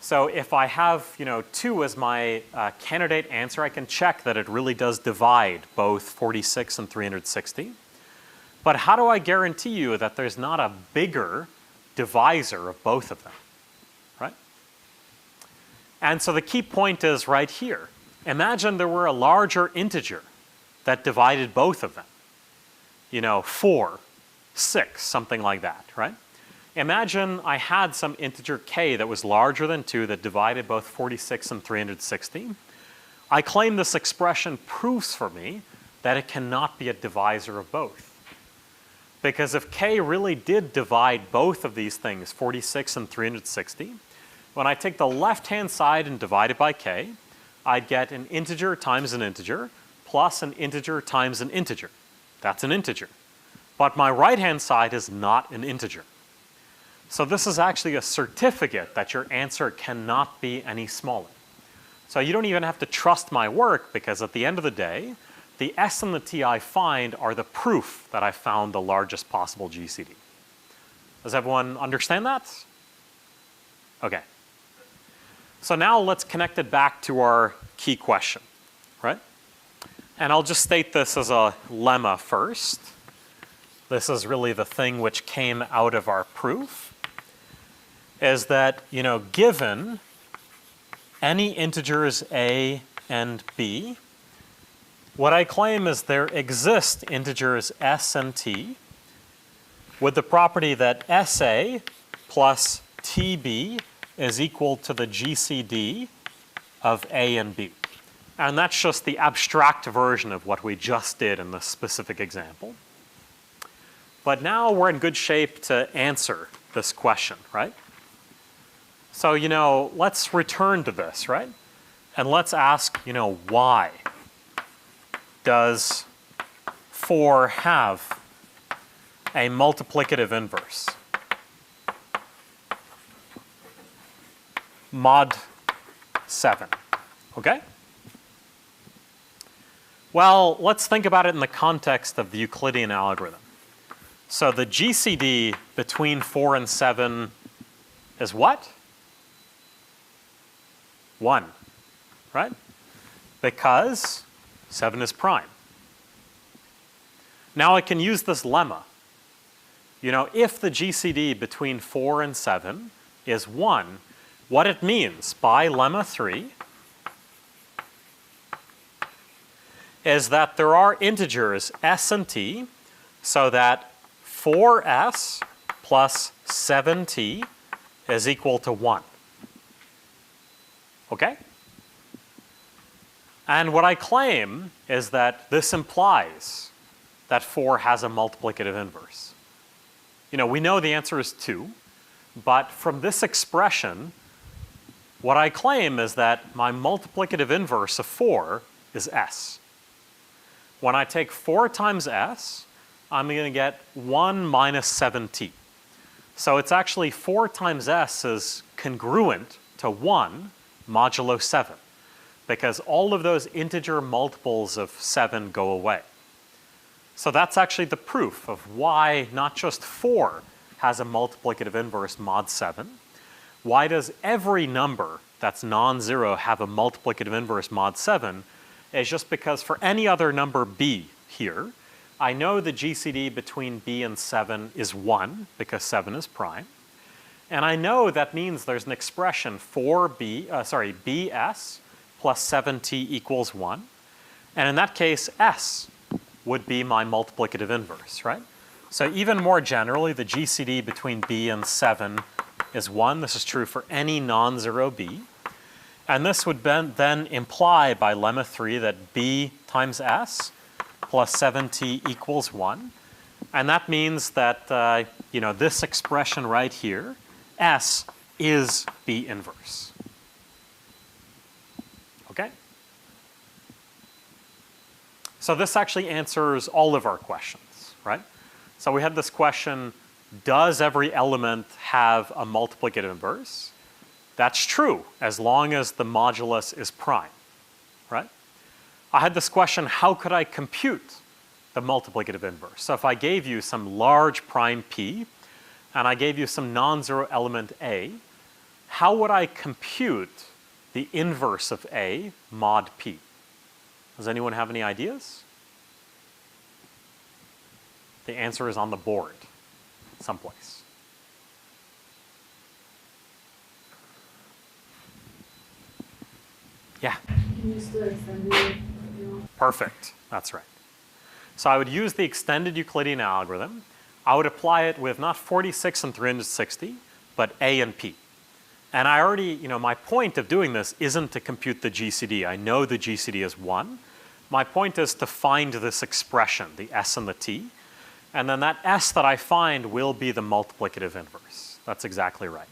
So if I have, 2 as my candidate answer, I can check that it really does divide both 46 and 360. But how do I guarantee you that there's not a bigger divisor of both of them, right? And so the key point is right here. Imagine there were a larger integer that divided both of them. 4, 6, something like that, right? Imagine I had some integer k that was larger than 2 that divided both 46 and 360. I claim this expression proves for me that it cannot be a divisor of both. Because if k really did divide both of these things, 46 and 360, when I take the left-hand side and divide it by k, I'd get an integer times an integer plus an integer times an integer. That's an integer. But my right-hand side is not an integer. So this is actually a certificate that your answer cannot be any smaller. So you don't even have to trust my work, because at the end of the day, the s and the t I find are the proof that I found the largest possible GCD. Does everyone understand that? Okay. So now let's connect it back to our key question, right? And I'll just state this as a lemma first. This is really the thing which came out of our proof, is that, given any integers a and b, what I claim is there exist integers s and t with the property that sa plus tb is equal to the GCD of a and b. And that's just the abstract version of what we just did in this specific example. But now we're in good shape to answer this question, right? So, let's return to this, right? And let's ask, why does 4 have a multiplicative inverse? mod 7. Okay? Well, let's think about it in the context of the Euclidean algorithm. So the GCD between 4 and 7 is what? 1, right? Because 7 is prime. Now I can use this lemma. You know, if the GCD between 4 and 7 is 1, what it means by lemma 3 is that there are integers s and t, so that 4s plus 7t is equal to 1. Okay? And what I claim is that this implies that 4 has a multiplicative inverse. You know, we know the answer is 2, but from this expression, what I claim is that my multiplicative inverse of 4 is s. When I take 4 times s, I'm going to get 1 minus 7t. So it's actually 4 times s is congruent to 1 modulo 7, because all of those integer multiples of 7 go away. So that's actually the proof of why not just 4 has a multiplicative inverse mod 7. Why does every number that's non-zero have a multiplicative inverse mod 7? Is just because for any other number b here, I know the GCD between b and 7 is 1 because 7 is prime. And I know that means there's an expression bs plus 7t equals 1. And in that case, s would be my multiplicative inverse, right? So even more generally, the GCD between b and 7 is 1. This is true for any non-zero b. And this would then imply by lemma 3 that b times s plus 7t equals 1. And that means that you know, this expression right here, s, is b inverse. Okay? So this actually answers all of our questions, right? So we had this question, does every element have a multiplicative inverse? That's true, as long as the modulus is prime, right? I had this question, how could I compute the multiplicative inverse? So if I gave you some large prime p, and I gave you some non-zero element a, how would I compute the inverse of a mod p? Does anyone have any ideas? The answer is on the board someplace. Yeah? Use the extended, Perfect. That's right. So I would use the extended Euclidean algorithm. I would apply it with not 46 and 360, but a and p. And I already, you know, my point of doing this isn't to compute the GCD. I know the GCD is 1. My point is to find this expression, the s and the t. And then that s that I find will be the multiplicative inverse. That's exactly right.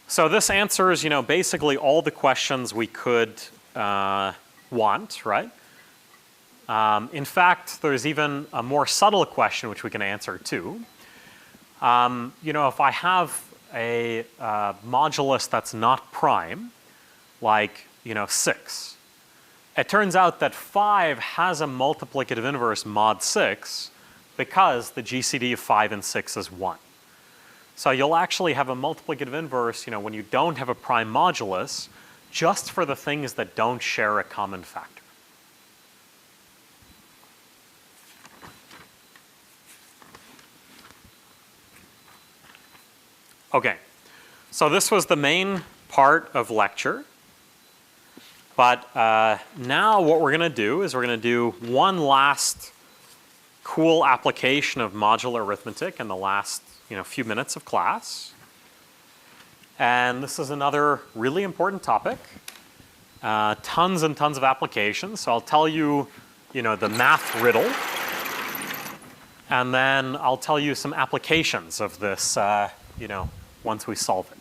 So this answers, you know, basically all the questions we could want, right? In fact, there's even a more subtle question which we can answer too. You know, if I have a modulus that's not prime, like, you know, 6, it turns out that 5 has a multiplicative inverse mod 6 because the GCD of 5 and 6 is 1. So you'll actually have a multiplicative inverse, you know, when you don't have a prime modulus, just for the things that don't share a common factor. Okay, so this was the main part of lecture. But now what we're going to do is we're going to do one last cool application of modular arithmetic in the last, you know, few minutes of class. And this is another really important topic. Tons and tons of applications. So I'll tell you, you know, the math riddle. And then I'll tell you some applications of this, you know, once we solve it.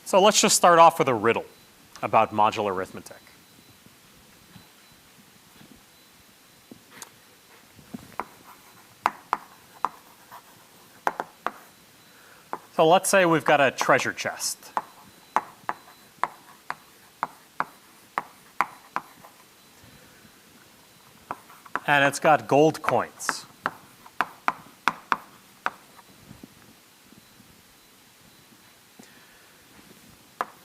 So let's just start off with a riddle about modular arithmetic. So let's say we've got a treasure chest. And it's got gold coins.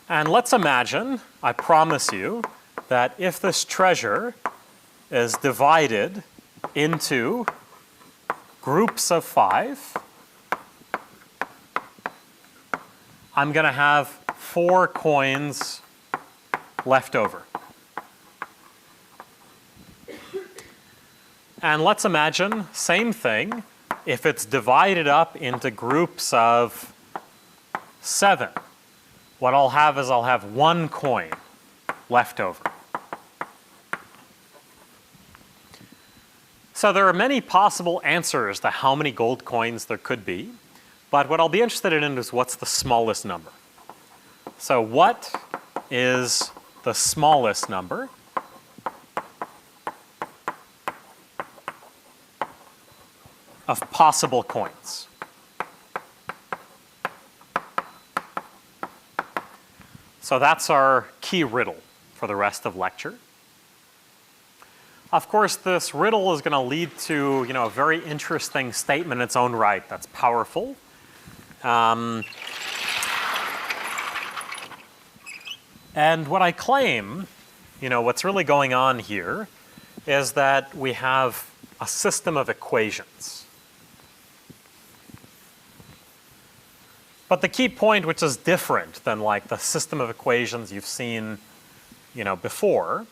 And let's imagine, I promise you, that if this treasure is divided into groups of 5, I'm going to have 4 coins left over. And let's imagine, same thing, if it's divided up into groups of 7. What I'll have is I'll have 1 coin left over. So there are many possible answers to how many gold coins there could be, but what I'll be interested in is what's the smallest number. So what is the smallest number of possible coins? So that's our key riddle for the rest of lecture. Of course, this riddle is going to lead to, a very interesting statement in its own right that's powerful. And what I claim, what's really going on here is that we have a system of equations. But the key point, which is different than like the system of equations you've seen, before,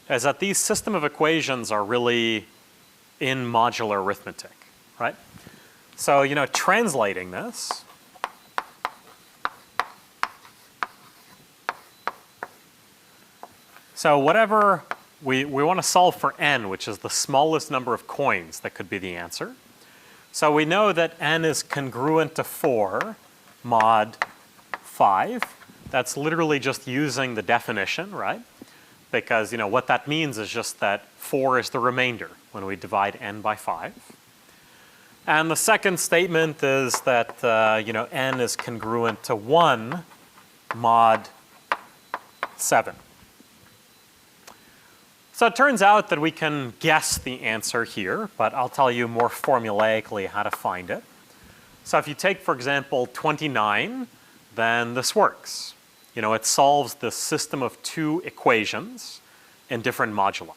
is that these system of equations are really in modular arithmetic, right? So, translating this, so whatever we want to solve for n, which is the smallest number of coins that could be the answer. So we know that n is congruent to 4 mod 5. That's literally just using the definition, right? Because, what that means is just that 4 is the remainder when we divide n by 5. And the second statement is that, n is congruent to 1 mod 7. So it turns out that we can guess the answer here, but I'll tell you more formulaically how to find it. So if you take, for example, 29, then this works. It solves the system of 2 equations in different moduli.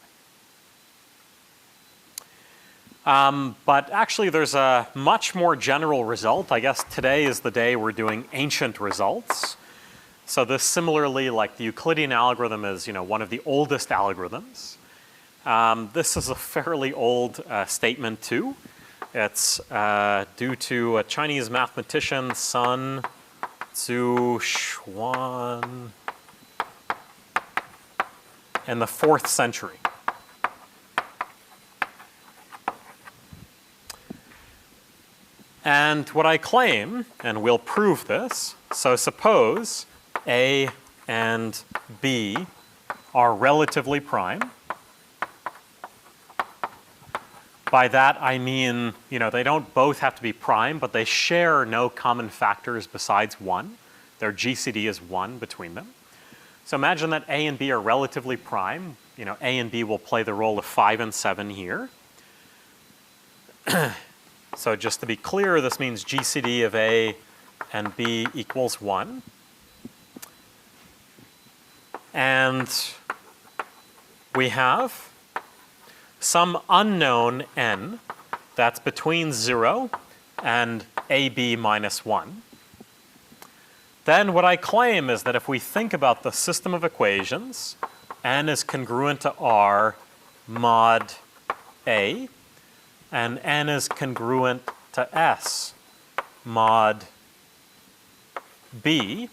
But actually there's a much more general result. I guess today is the day we're doing ancient results. So this similarly, like the Euclidean algorithm is, one of the oldest algorithms. This is a fairly old statement too. It's due to a Chinese mathematician, Sun Tzu Xuan, in the 4th century. And what I claim, and we'll prove this, so suppose A and B are relatively prime. By that I mean, they don't both have to be prime, but they share no common factors besides 1. Their GCD is 1 between them. So imagine that A and B are relatively prime. A and B will play the role of 5 and 7 here. So just to be clear, this means GCD of A and B equals 1. And we have some unknown n that's between 0 and AB minus 1. Then what I claim is that if we think about the system of equations, n is congruent to R mod A, and n is congruent to S mod B,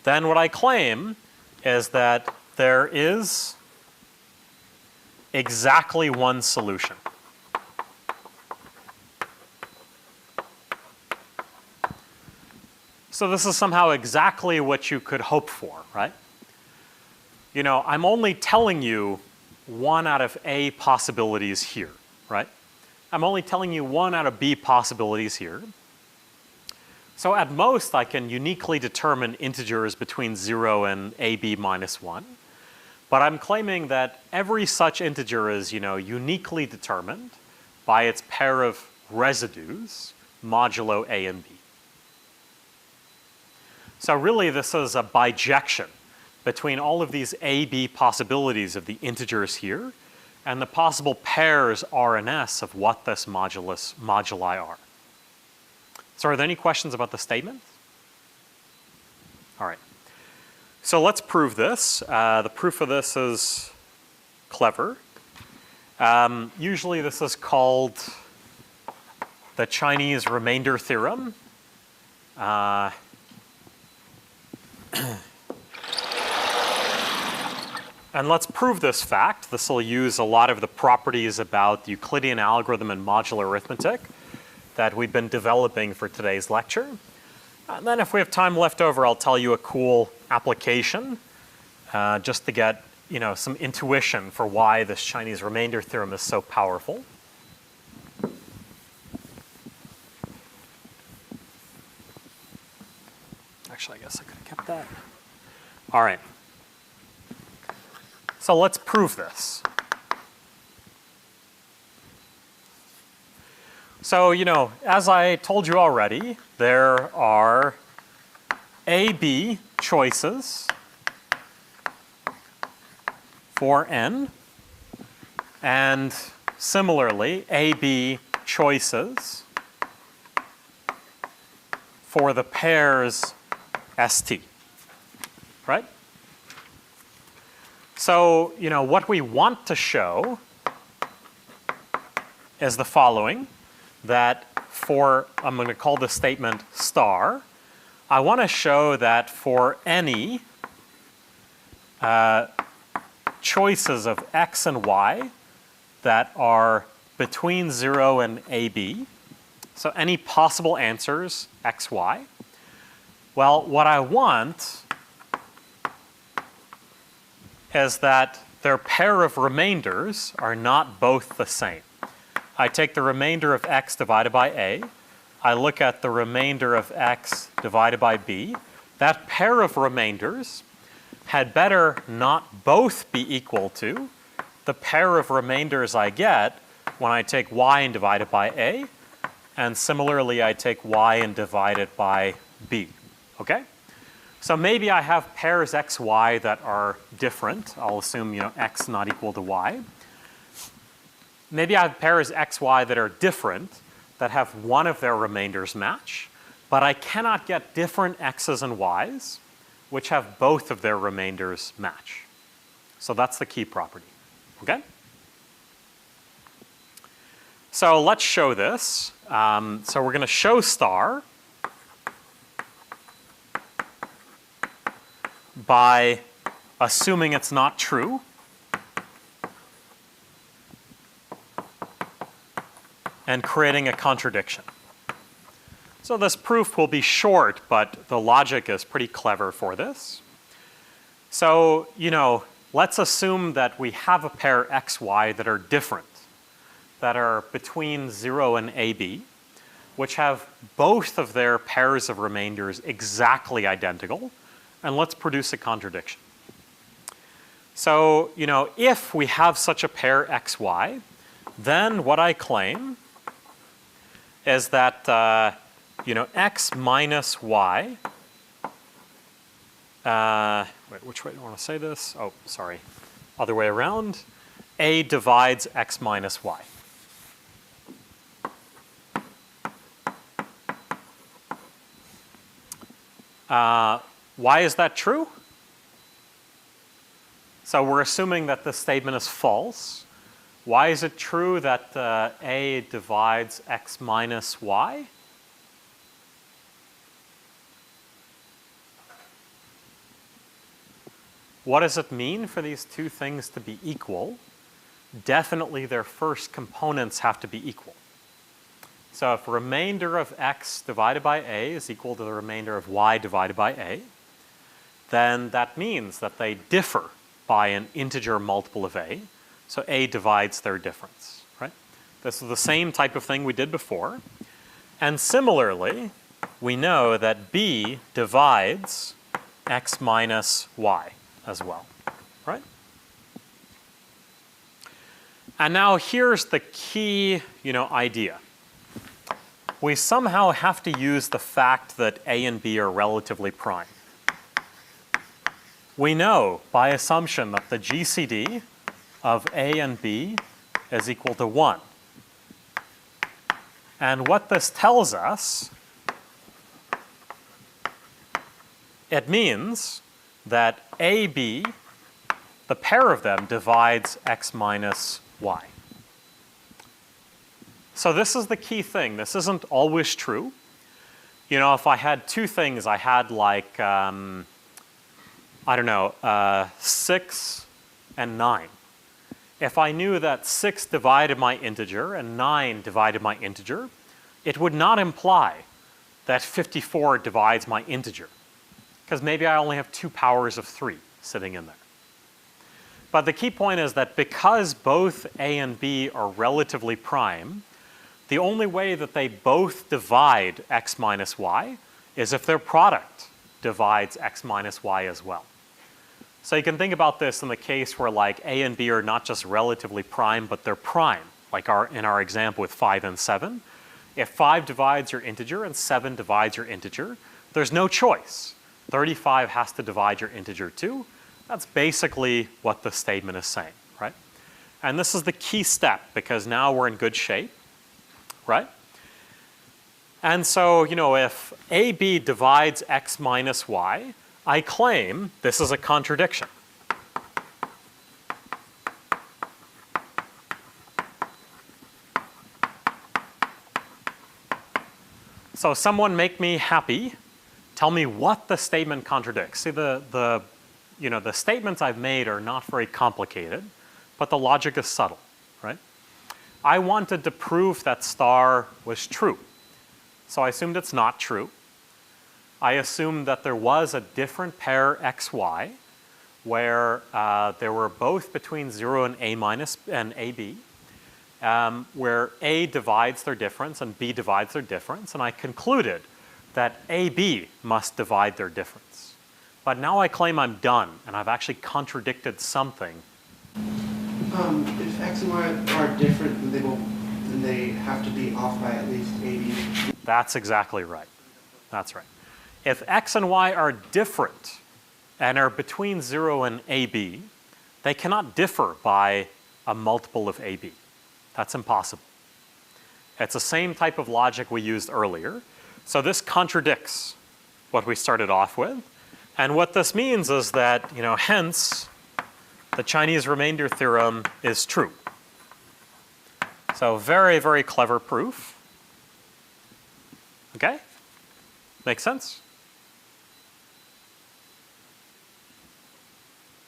then what I claim is that there is exactly one solution. So this is somehow exactly what you could hope for, right? I'm only telling you 1 out of A possibilities here, right? I'm only telling you 1 out of B possibilities here. So at most, I can uniquely determine integers between 0 and ab minus 1. But I'm claiming that every such integer is, uniquely determined by its pair of residues modulo a and b. So really, this is a bijection between all of these a-b possibilities of the integers here and the possible pairs R and S of what this moduli are. So are there any questions about the statement? All right. So let's prove this. The proof of this is clever. Usually this is called the Chinese Remainder Theorem. And let's prove this fact. This will use a lot of the properties about the Euclidean algorithm and modular arithmetic that we've been developing for today's lecture. And then if we have time left over, I'll tell you a cool application just to get some intuition for why this Chinese remainder theorem is so powerful. Actually, I guess I could have kept that. All right. So let's prove this. So, as I told you already, there are A-B choices for n, and similarly, A-B choices for the pairs ST, right? So, what we want to show is the following, that for, I'm going to call this statement star, I want to show that for any choices of x and y that are between 0 and AB, so any possible answers x, y, well, what I want is that their pair of remainders are not both the same. I take the remainder of x divided by a. I look at the remainder of x divided by b. That pair of remainders had better not both be equal to the pair of remainders I get when I take y and divide it by a. And similarly, I take y and divide it by b. Okay? So maybe I have pairs x, y that are different. I'll assume, x not equal to y. Maybe I have pairs x, y that are different, that have one of their remainders match, but I cannot get different x's and y's which have both of their remainders match. So that's the key property. Okay? So let's show this. So we're going to show star by assuming it's not true and creating a contradiction. So this proof will be short, but the logic is pretty clever for this. So, let's assume that we have a pair x, y that are different, that are between 0 and AB, which have both of their pairs of remainders exactly identical, and let's produce a contradiction. So, if we have such a pair x, y, then what I claim is that, x minus y, wait, which way do I want to say this? Oh, sorry, other way around. A divides x minus y. Why is that true? So we're assuming that this statement is false. Why is it true that A divides x minus y? What does it mean for these two things to be equal? Definitely their first components have to be equal. So if remainder of x divided by a is equal to the remainder of y divided by a, then that means that they differ by an integer multiple of a. So a divides their difference, right? This is the same type of thing we did before. And similarly, we know that b divides x minus y as well, right? And now here's the key, idea. We somehow have to use the fact that a and b are relatively prime. We know by assumption that the GCD of a and b is equal to 1. And what this tells us, it means that AB, the pair of them, divides x minus y. So this is the key thing. This isn't always true. If I had two things, I had like, 6 and 9. If I knew that 6 divided my integer and 9 divided my integer, it would not imply that 54 divides my integer, because maybe I only have 2 powers of 3 sitting in there. But the key point is that because both a and b are relatively prime, the only way that they both divide x minus y is if their product divides x minus y as well. So you can think about this in the case where like a and b are not just relatively prime, but they're prime, like in our example with 5 and 7. If 5 divides your integer and 7 divides your integer, there's no choice. 35 has to divide your integer too. That's basically what the statement is saying, right? And this is the key step, because now we're in good shape, right? And so, if AB divides x minus y, I claim this is a contradiction. So someone make me happy. Tell me what the statement contradicts. See, the statements I've made are not very complicated, but the logic is subtle, right? I wanted to prove that star was true. So I assumed it's not true. I assumed that there was a different pair xy where they were both between 0 and a minus and ab, where a divides their difference and b divides their difference, and I concluded that ab must divide their difference. But now I claim I'm done, and I've actually contradicted something. If x and y are different, then they have to be off by at least AB. That's exactly right. That's right. If x and y are different and are between 0 and ab, they cannot differ by a multiple of ab. That's impossible. It's the same type of logic we used earlier. So this contradicts what we started off with. And what this means is that, hence, the Chinese Remainder Theorem is true. So very, very clever proof. Okay? Makes sense?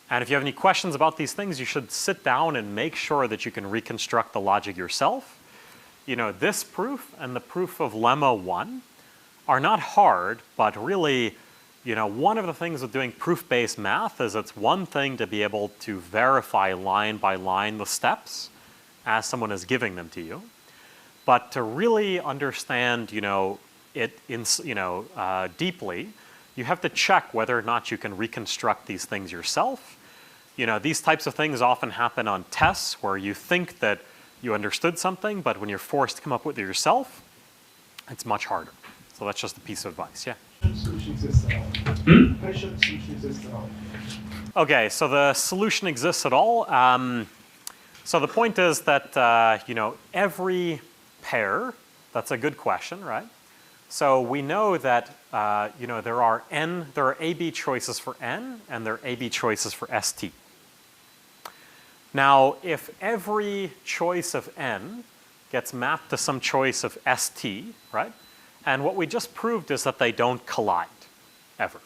And if you have any questions about these things, you should sit down and make sure that you can reconstruct the logic yourself. This proof and the proof of lemma 1 are not hard, but really, one of the things with doing proof-based math is it's one thing to be able to verify line by line the steps as someone is giving them to you. But to really understand, deeply, you have to check whether or not you can reconstruct these things yourself. These types of things often happen on tests where you think that you understood something, but when you're forced to come up with it yourself, it's much harder. So that's just a piece of advice, yeah? Solution exists at all. How should the solution exist at all? Okay, so the solution exists at all. So the point is that, every pair, that's a good question, right? So we know that, there are AB choices for n, and there are AB choices for st. Now, if every choice of n gets mapped to some choice of st, right? And what we just proved is that they don't collide, ever.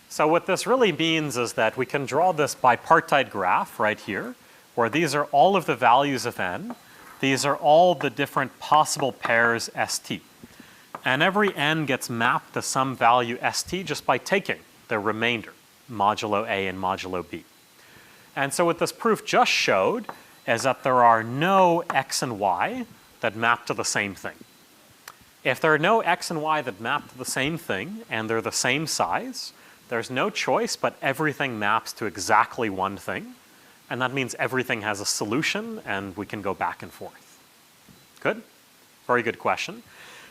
So what this really means is that we can draw this bipartite graph right here, where these are all of the values of n. These are all the different possible pairs st. And every n gets mapped to some value st just by taking the remainder, modulo a and modulo b. And so what this proof just showed is that there are no x and y that map to the same thing. If there are no x and y that map to the same thing and they're the same size, there's no choice but everything maps to exactly one thing. And that means everything has a solution and we can go back and forth. Good? Very good question.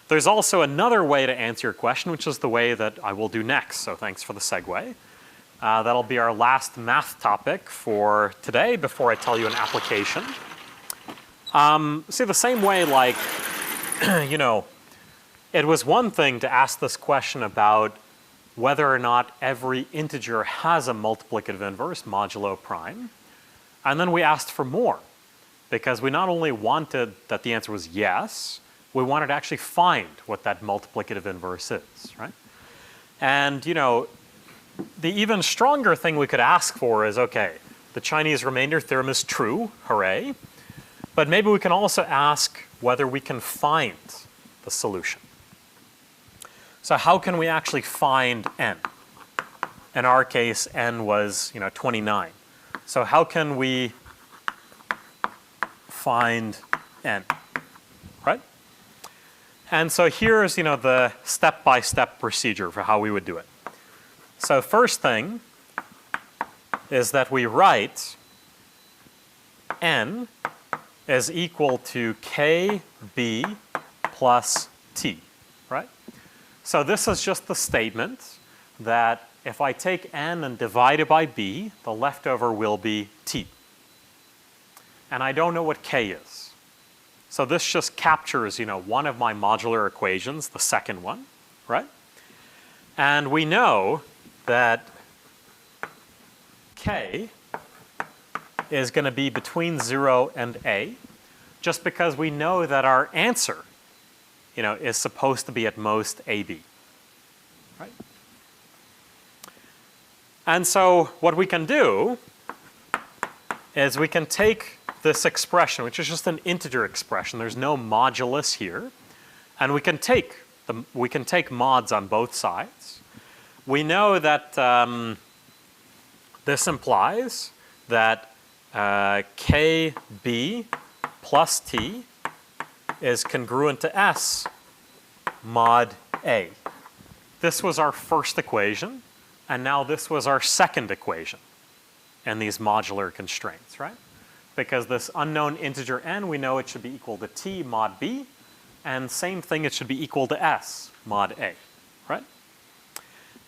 There's also another way to answer your question, which is the way that I will do next. So thanks for the segue. That'll be our last math topic for today before I tell you an application. See, the same way, like, you know, it was one thing to ask this question about whether or not every integer has a multiplicative inverse modulo prime. And then we asked for more because we not only wanted that the answer was yes, we wanted to actually find what that multiplicative inverse is, right? And, you know, the even stronger thing we could ask for is, okay, the Chinese remainder theorem is true, hooray. But maybe we can also ask whether we can find the solution. So how can we actually find n? In our case, n was, you know, 29. So how can we find n, right? And so here's, you know, the step-by-step procedure for how we would do it. So first thing is that we write n is equal to kb plus t, right? So this is just the statement that if I take n and divide it by b, the leftover will be t. And I don't know what k is. So this just captures, you know, one of my modular equations, the second one, right? And we know that k is going to be between 0 and a, just because we know that our answer, you know, is supposed to be at most ab, right? And so what we can do is we can take this expression, which is just an integer expression, there's no modulus here, and we can take mods on both sides. We know that this implies that kb plus t is congruent to s mod a. This was our first equation, and now this was our second equation in these modular constraints, right? Because this unknown integer n, we know it should be equal to t mod b, and same thing, it should be equal to s mod a, right?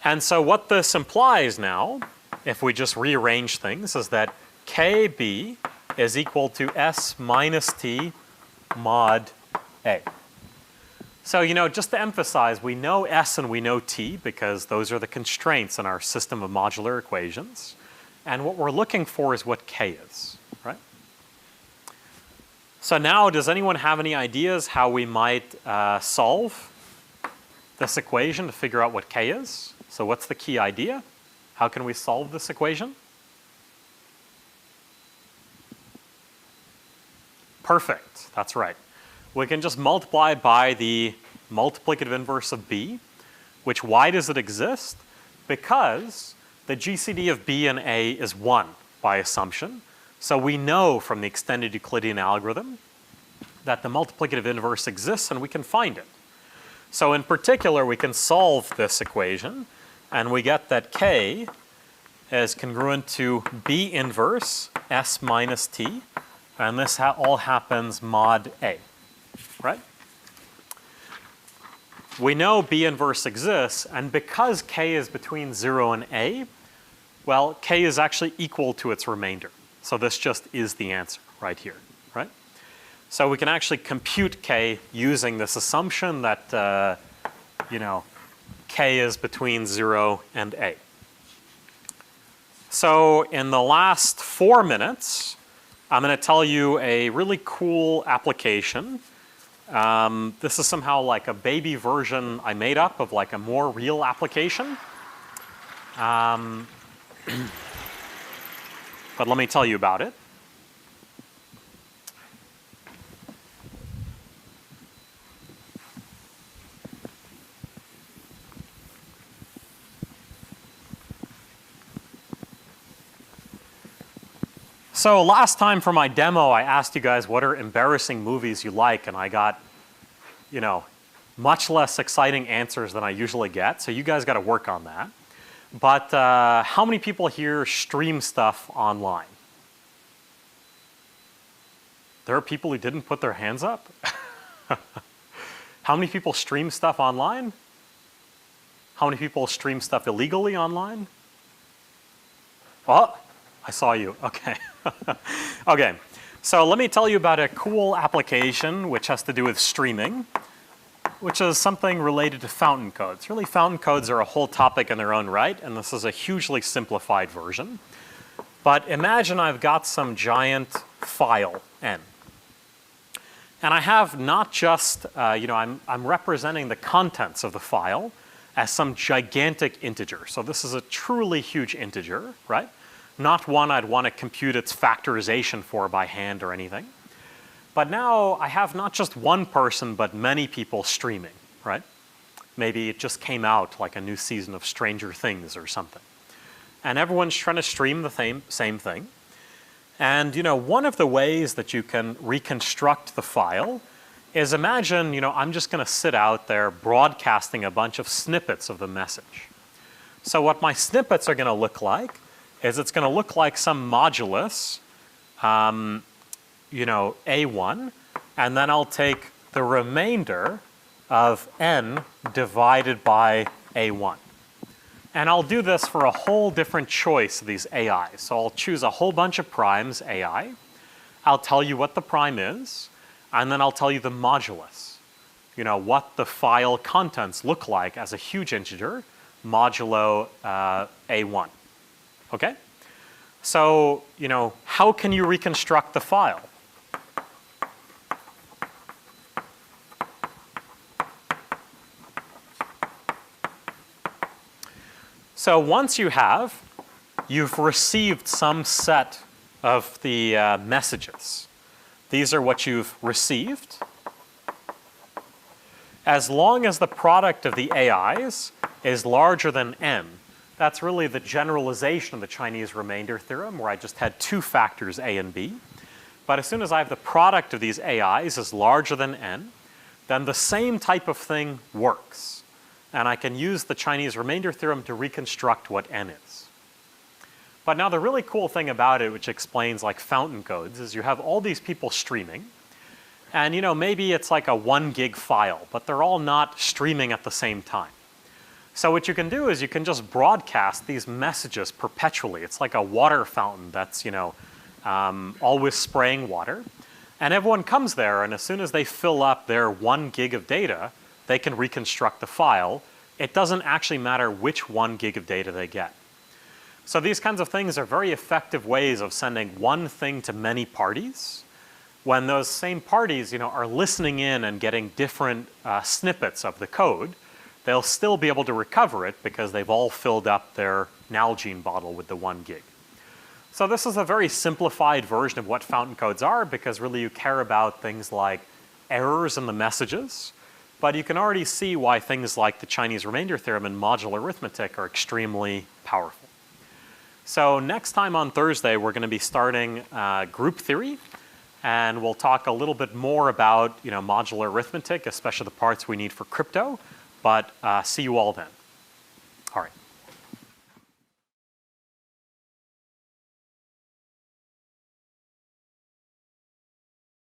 And so what this implies now, if we just rearrange things, is that kb is equal to s minus t mod a. So, you know, just to emphasize, we know s and we know t because those are the constraints in our system of modular equations. And what we're looking for is what k is, right? So now, does anyone have any ideas how we might solve this equation to figure out what k is? So what's the key idea? How can we solve this equation? Perfect, that's right. We can just multiply by the multiplicative inverse of b, which, why does it exist? Because the GCD of b and a is 1 by assumption. So we know from the extended Euclidean algorithm that the multiplicative inverse exists and we can find it. So in particular, we can solve this equation and we get that k is congruent to b inverse s minus t, and this all happens mod a, right? We know b inverse exists, and because k is between 0 and a, well, k is actually equal to its remainder. So this just is the answer right here, right? So we can actually compute k using this assumption that, you know, k is between 0 and a. So in the last 4 minutes, I'm going to tell you a really cool application. This is somehow like a baby version I made up of like a more real application. But let me tell you about it. So last time for my demo, I asked you guys what are embarrassing movies you like, and I got, you know, much less exciting answers than I usually get, so you guys got to work on that. But how many people here stream stuff online? There are people who didn't put their hands up? How many people stream stuff online? How many people stream stuff illegally online? Oh, I saw you. Okay. Okay. So let me tell you about a cool application which has to do with streaming, which is something related to fountain codes. Really, fountain codes are a whole topic in their own right, and this is a hugely simplified version. But imagine I've got some giant file, n. And I have not just, I'm representing the contents of the file as some gigantic integer. So this is a truly huge integer, right? Not one I'd want to compute its factorization for by hand or anything. But now I have not just one person, but many people streaming, right? Maybe it just came out like a new season of Stranger Things or something. And everyone's trying to stream the same thing. And one of the ways that you can reconstruct the file is imagine, I'm just going to sit out there broadcasting a bunch of snippets of the message. So what my snippets are going to look like is it's going to look like some modulus, A1, and then I'll take the remainder of n divided by A1. And I'll do this for a whole different choice of these AIs. So I'll choose a whole bunch of primes, AI. I'll tell you what the prime is, and then I'll tell you the modulus. What the file contents look like as a huge integer, modulo A1. Okay? So, how can you reconstruct the file? So once you've received some set of the messages. These are what you've received. As long as the product of the AIs is larger than n, that's really the generalization of the Chinese Remainder Theorem, where I just had two factors, a and b. But as soon as I have the product of these AIs is larger than n, then the same type of thing works. And I can use the Chinese Remainder Theorem to reconstruct what n is. But now the really cool thing about it, which explains like fountain codes, is you have all these people streaming. And maybe it's like a 1 gig file, but they're all not streaming at the same time. So what you can do is you can just broadcast these messages perpetually. It's like a water fountain that's, always spraying water. And everyone comes there, and as soon as they fill up their 1 gig of data, they can reconstruct the file. It doesn't actually matter which 1 gig of data they get. So these kinds of things are very effective ways of sending one thing to many parties. When those same parties, are listening in and getting different snippets of the code, they'll still be able to recover it because they've all filled up their Nalgene bottle with the 1 gig. So this is a very simplified version of what fountain codes are, because really you care about things like errors in the messages. But you can already see why things like the Chinese Remainder Theorem and modular arithmetic are extremely powerful. So next time on Thursday, we're going to be starting group theory. And we'll talk a little bit more about modular arithmetic, especially the parts we need for crypto. But see you all then. All right.